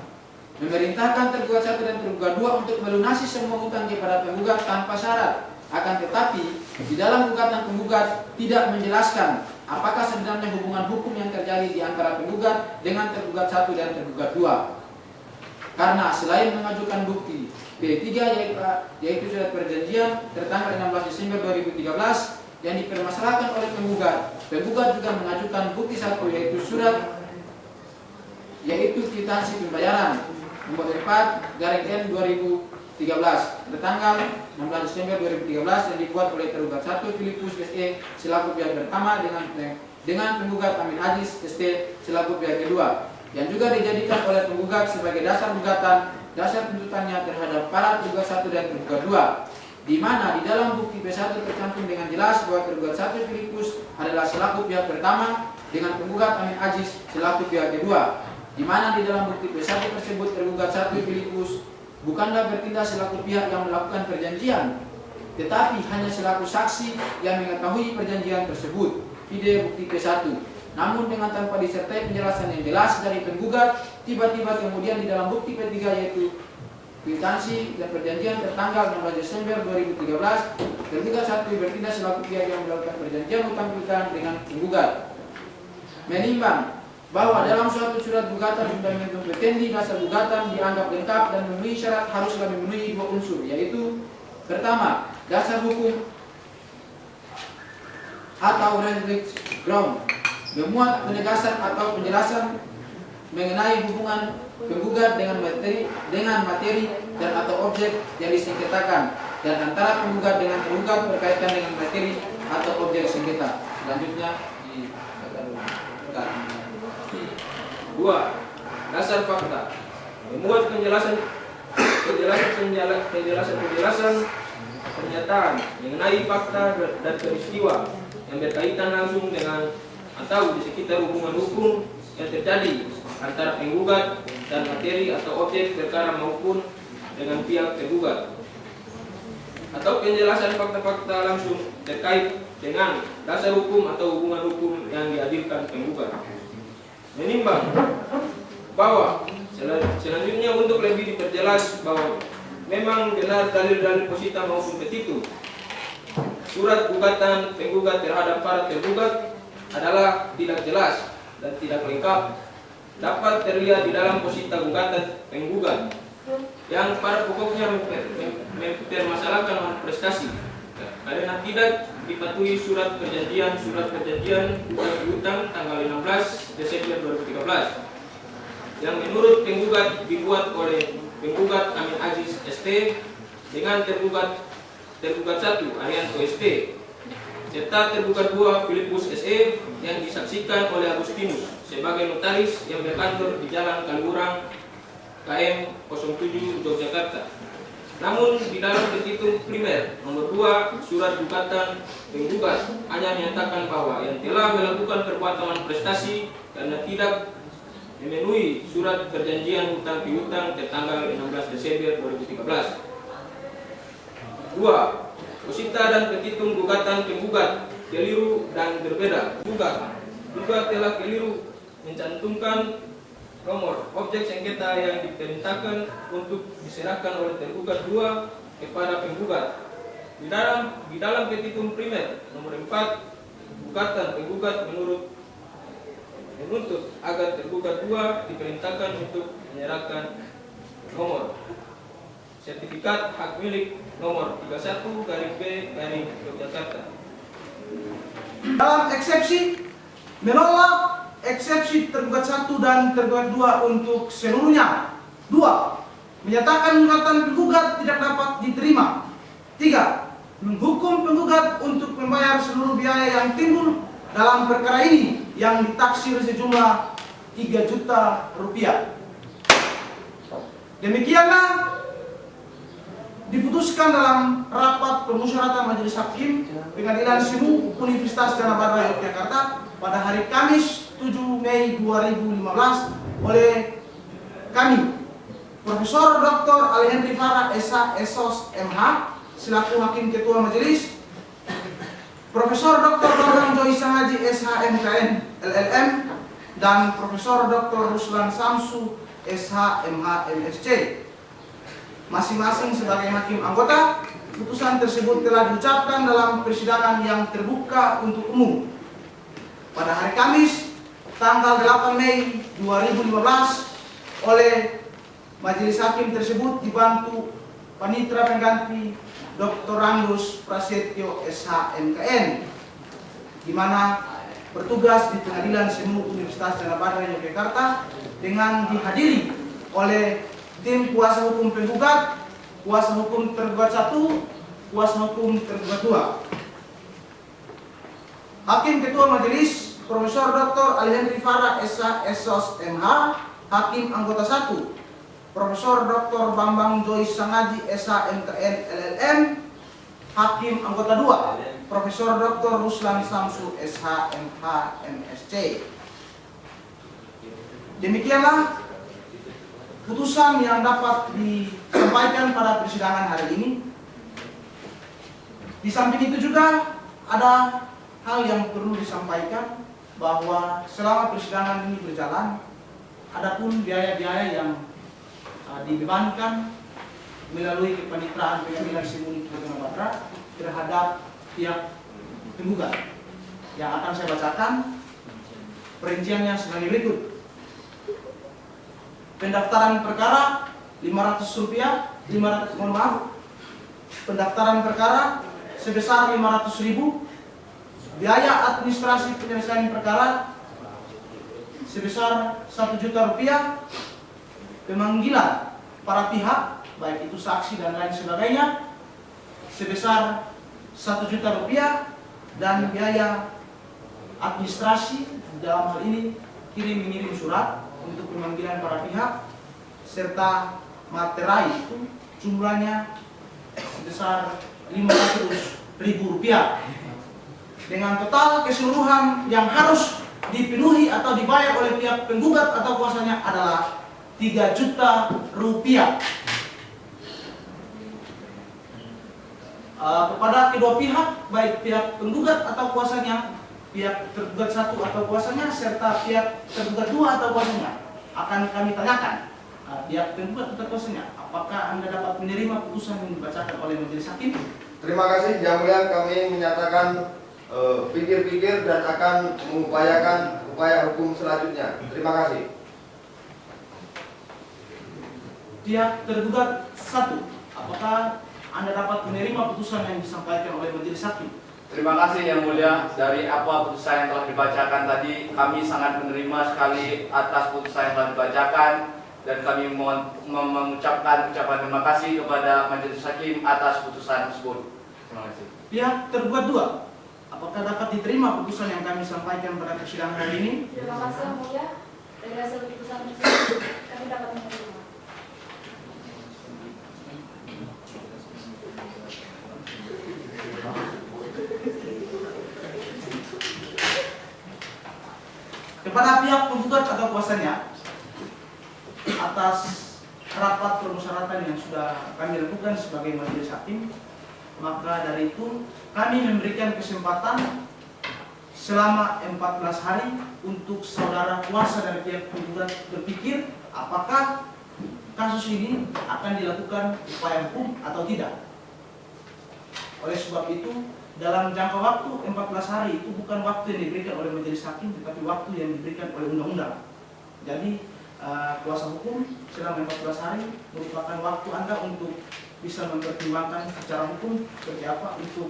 Memerintahkan tergugat 1 dan tergugat 2 untuk melunasi semua hutang kepada penggugat tanpa syarat. Akan tetapi di dalam gugatan penggugat tidak menjelaskan apakah sebenarnya hubungan hukum yang terjadi di antara penggugat dengan tergugat 1 dan tergugat 2. Karena selain mengajukan bukti B3 yaitu surat perjanjian tertanggal 16 Desember 2013 yang dipermasalahkan oleh penggugat juga mengajukan bukti 1 yaitu surat kwitansi pembayaran nomor 4/N 2013 tertanggal 16 Desember 2013 yang dibuat oleh tergugat 1 Filipus SE selaku pihak pertama dengan penggugat Amin Ajis ST selaku pihak kedua, yang juga dijadikan oleh penggugat sebagai dasar gugatan dasar tuntutannya terhadap para tergugat 1 dan tergugat 2, di mana di dalam bukti B1 tercantum dengan jelas bahwa tergugat 1 Filipus adalah selaku pihak pertama dengan penggugat Amin Ajis selaku pihak kedua, di mana di dalam bukti B1 tersebut tergugat 1 Filipus bukanlah bertindak selaku pihak yang melakukan perjanjian, tetapi hanya selaku saksi yang mengetahui perjanjian tersebut. Ide bukti B1. Namun dengan tanpa disertai penjelasan yang jelas dari penggugat, tiba-tiba kemudian di dalam bukti P3 yaitu kwitansi dan perjanjian tertanggal 16 Desember 2013, tergugat 1 bertindak selaku pihak yang melakukan perjanjian utang piutang dengan penggugat. Menimbang bahwa dalam suatu surat gugatan fundamentum petendi dasar gugatan dianggap lengkap dan memenuhi syarat haruslah memenuhi 2 unsur, yaitu pertama, dasar hukum atau restrict ground memuat penegasan atau penjelasan mengenai hubungan penggugat dengan materi dan atau objek yang disengketakan dan antara penggugat dengan tergugat berkaitan dengan materi atau objek sengketa. Selanjutnya di
2. Dasar fakta memuat penjelasan pernyataan mengenai fakta dan peristiwa yang berkaitan langsung dengan atau di sekitar hubungan hukum yang terjadi antara penggugat dan materi atau objek perkara maupun dengan pihak tergugat, atau penjelasan fakta-fakta langsung terkait dengan dasar hukum atau hubungan hukum yang dihadirkan penggugat. Menimbang bahwa selanjutnya untuk lebih diperjelas bahwa memang benar dalil-dalil posita maupun petitum surat gugatan penggugat terhadap para tergugat adalah tidak jelas dan tidak lengkap, dapat terlihat di dalam posita gugatan penggugat yang pada pokoknya mempermasalahkan prestasi karena tidak dipatuhi surat perjanjian utang tanggal 16 Desember 2013 yang menurut penggugat dibuat oleh penggugat Amin Ajis ST dengan tergugat 1 Arianto ST serta tergugat 2 Filipus SE yang disaksikan oleh Agustinus sebagai notaris yang berkantor di Jalan Kaliurang KM 07 Yogyakarta. Namun di dalam petitum primer nomor 2 surat gugatan penggugat hanya menyatakan bahwa yang telah melakukan perbuatan prestasi karena tidak memenuhi surat perjanjian hutang piutang tertanggal 16 Desember 2013. 2. Posita dan petitum gugatan penggugat keliru dan berbeda. Gugat juga telah keliru mencantumkan nomor objek sengketa yang diperintahkan untuk diserahkan oleh tergugat 2 kepada penggugat Di dalam petitum primer nomor 4, gugatan penggugat menuntut agar tergugat 2 diperintahkan untuk menyerahkan nomor sertifikat hak milik nomor 31/B Yogyakarta.
Dalam eksepsi menolak eksepsi tergugat 1 dan tergugat 2 untuk seluruhnya. 2. Menyatakan gugatan penggugat tidak dapat diterima. 3. Menghukum penggugat untuk membayar seluruh biaya yang timbul dalam perkara ini yang ditaksir sejumlah 3 juta rupiah. Demikianlah diputuskan dalam rapat permusyawaratan Majelis Hakim Pengadilan Semu Universitas Danau Badra Yogyakarta pada hari Kamis 7 Mei 2015 oleh kami, Profesor Dr. Alhenry Farah SH SOS MH selaku Hakim Ketua Majelis, Profesor Dr. Bambang Joy Sangaji SH MKN LLM, dan Profesor Dr. Ruslan Samsu SH MH MSc, masing-masing sebagai hakim anggota. Putusan tersebut telah diucapkan dalam persidangan yang terbuka untuk umum pada hari Kamis tanggal 8 Mei 2015 oleh Majelis Hakim tersebut dibantu Panitera Pengganti Dr. Randus Prasetyo SH MKN, di mana bertugas di Pengadilan Semu Universitas Danau Badra Yogyakarta dengan dihadiri oleh tim kuasa hukum penggugat, kuasa hukum tergugat 1, kuasa hukum tergugat 2. Hakim Ketua Majelis Profesor Dr. Alhenry Farah SH SOS MH, Hakim Anggota 1, Profesor Dr. Bambang Joy Sangaji SH MKN LLM, Hakim Anggota 2, Profesor Dr. Ruslan Samsu SH MH MSc. Demikianlah putusan yang dapat disampaikan pada persidangan hari ini. Di samping itu juga ada hal yang perlu disampaikan, bahwa selama persidangan ini berjalan, adapun biaya-biaya yang dibebankan melalui kepanitraan Pengadilan Semu Universitas Danau Badra terhadap pihak penggugat, yang akan saya bacakan perinciannya sebagai berikut. Pendaftaran perkara Rp500, pendaftaran perkara sebesar Rp500.000, biaya administrasi penyelesaian perkara sebesar Rp1 juta, pemanggilan para pihak baik itu saksi dan lain sebagainya sebesar Rp1 juta, dan biaya administrasi dalam hal ini kirim-mengirim surat untuk pemanggilan para pihak serta materai itu jumlahnya sebesar Rp500.000 dengan total keseluruhan yang harus dipenuhi atau dibayar oleh pihak penggugat atau kuasanya adalah Rp3 juta. Kepada kedua pihak, baik pihak penggugat atau kuasanya, pihak tergugat 1 atau kuasanya, serta pihak tergugat 2 atau kuasanya, akan kami tanyakan pihak penggugat atau kuasanya, apakah Anda dapat menerima putusan yang dibacakan oleh Majelis Hakim?
Terima kasih, Yang Mulia. Kami menyatakan pikir-pikir dan akan mengupayakan upaya hukum selanjutnya. Terima kasih.
Pihak tergugat 1, apakah Anda dapat menerima putusan yang disampaikan oleh Majelis Hakim?
Terima kasih Yang Mulia. Dari apa putusan yang telah dibacakan tadi, kami sangat menerima sekali atas putusan yang telah dibacakan, dan kami mengucapkan ucapan terima kasih kepada Majelis Hakim atas putusan tersebut. Terima kasih.
Pihak tergugat 2, apakah dapat diterima putusan yang kami sampaikan pada persidangan hari ini?
Terima kasih Yang Mulia. Dari hasil putusan tersebut kami dapat menerima.
Kepada pihak penggugat atau kuasanya, atas rapat permusyawaratan yang sudah kami lakukan sebagai Majelis Hakim, maka dari itu kami memberikan kesempatan selama 14 hari untuk saudara kuasa dari pihak penggugat berpikir apakah kasus ini akan dilakukan upaya hukum atau tidak. Oleh sebab itu, dalam jangka waktu 14 hari itu bukan waktu yang diberikan oleh majelis hakim, tetapi waktu yang diberikan oleh undang-undang. Jadi kuasa hukum selama 14 hari merupakan waktu Anda untuk bisa mempertimbangkan secara hukum seperti apa untuk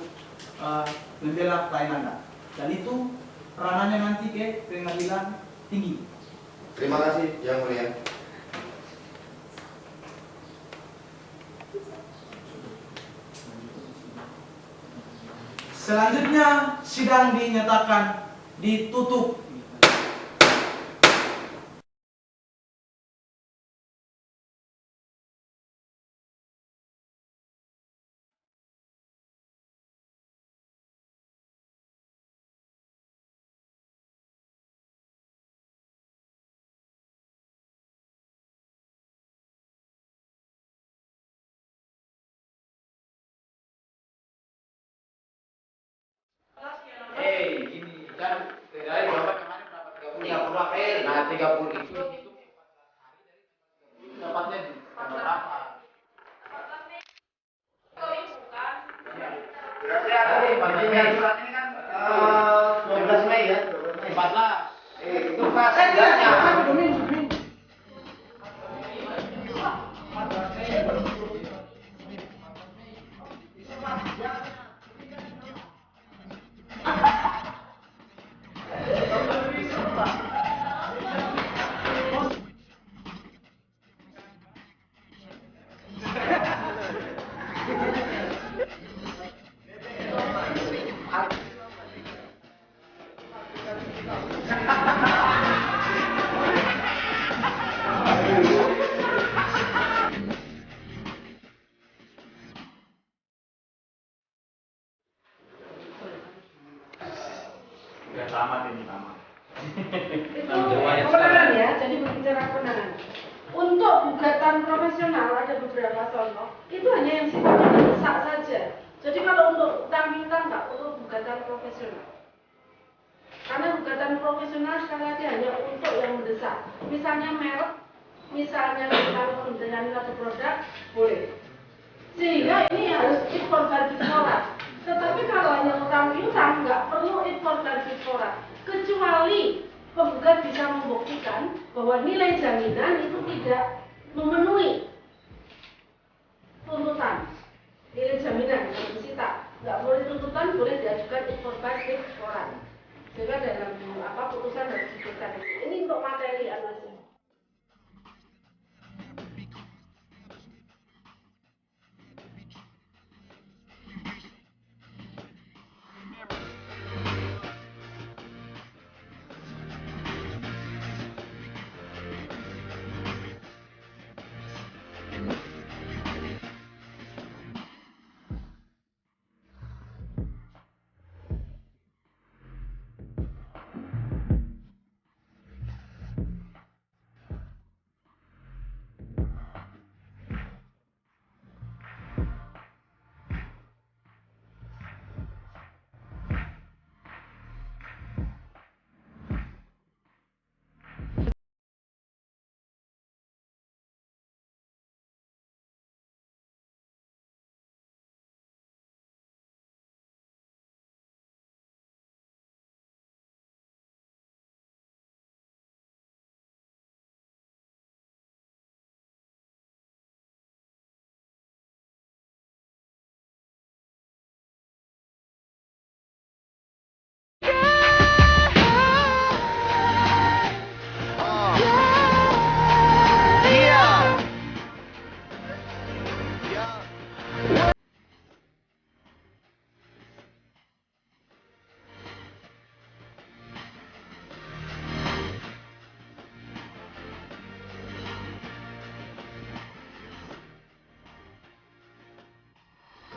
membela klien Anda. Dan itu ranahnya nanti ke pengadilan tinggi.
Terima kasih Yang Mulia.
Selanjutnya sidang dinyatakan ditutup.
Ini kan dari Bapak kemarin dapat 30 April. Nah, 30 itu dapatnya di berapa? Berarti ada di surat ini kan 12 Mei ya? 14. Itu pas sidangnya.
Kewenangan ya, jadi berbicara kewenangan. Untuk gugatan profesional ada beberapa contoh, itu hanya yang sifatnya mendesak saja. Jadi kalau untuk utang piutang nggak perlu gugatan profesional. Karena gugatan profesional sekali lagi hanya untuk yang mendesak. Misalnya merek, misalnya kalau pembelian satu produk, boleh. Sehingga ini harus impor dan ekspor. Tetapi kalau hanya utang piutang nggak perlu impor dan ekspor. Kecuali penggugat bisa membuktikan bahwa nilai jaminan itu tidak memenuhi tuntutan nilai jaminan yang disita. Nggak boleh tuntutan, boleh diajukan ekspor. Sehingga dalam putusan harus disebutkan.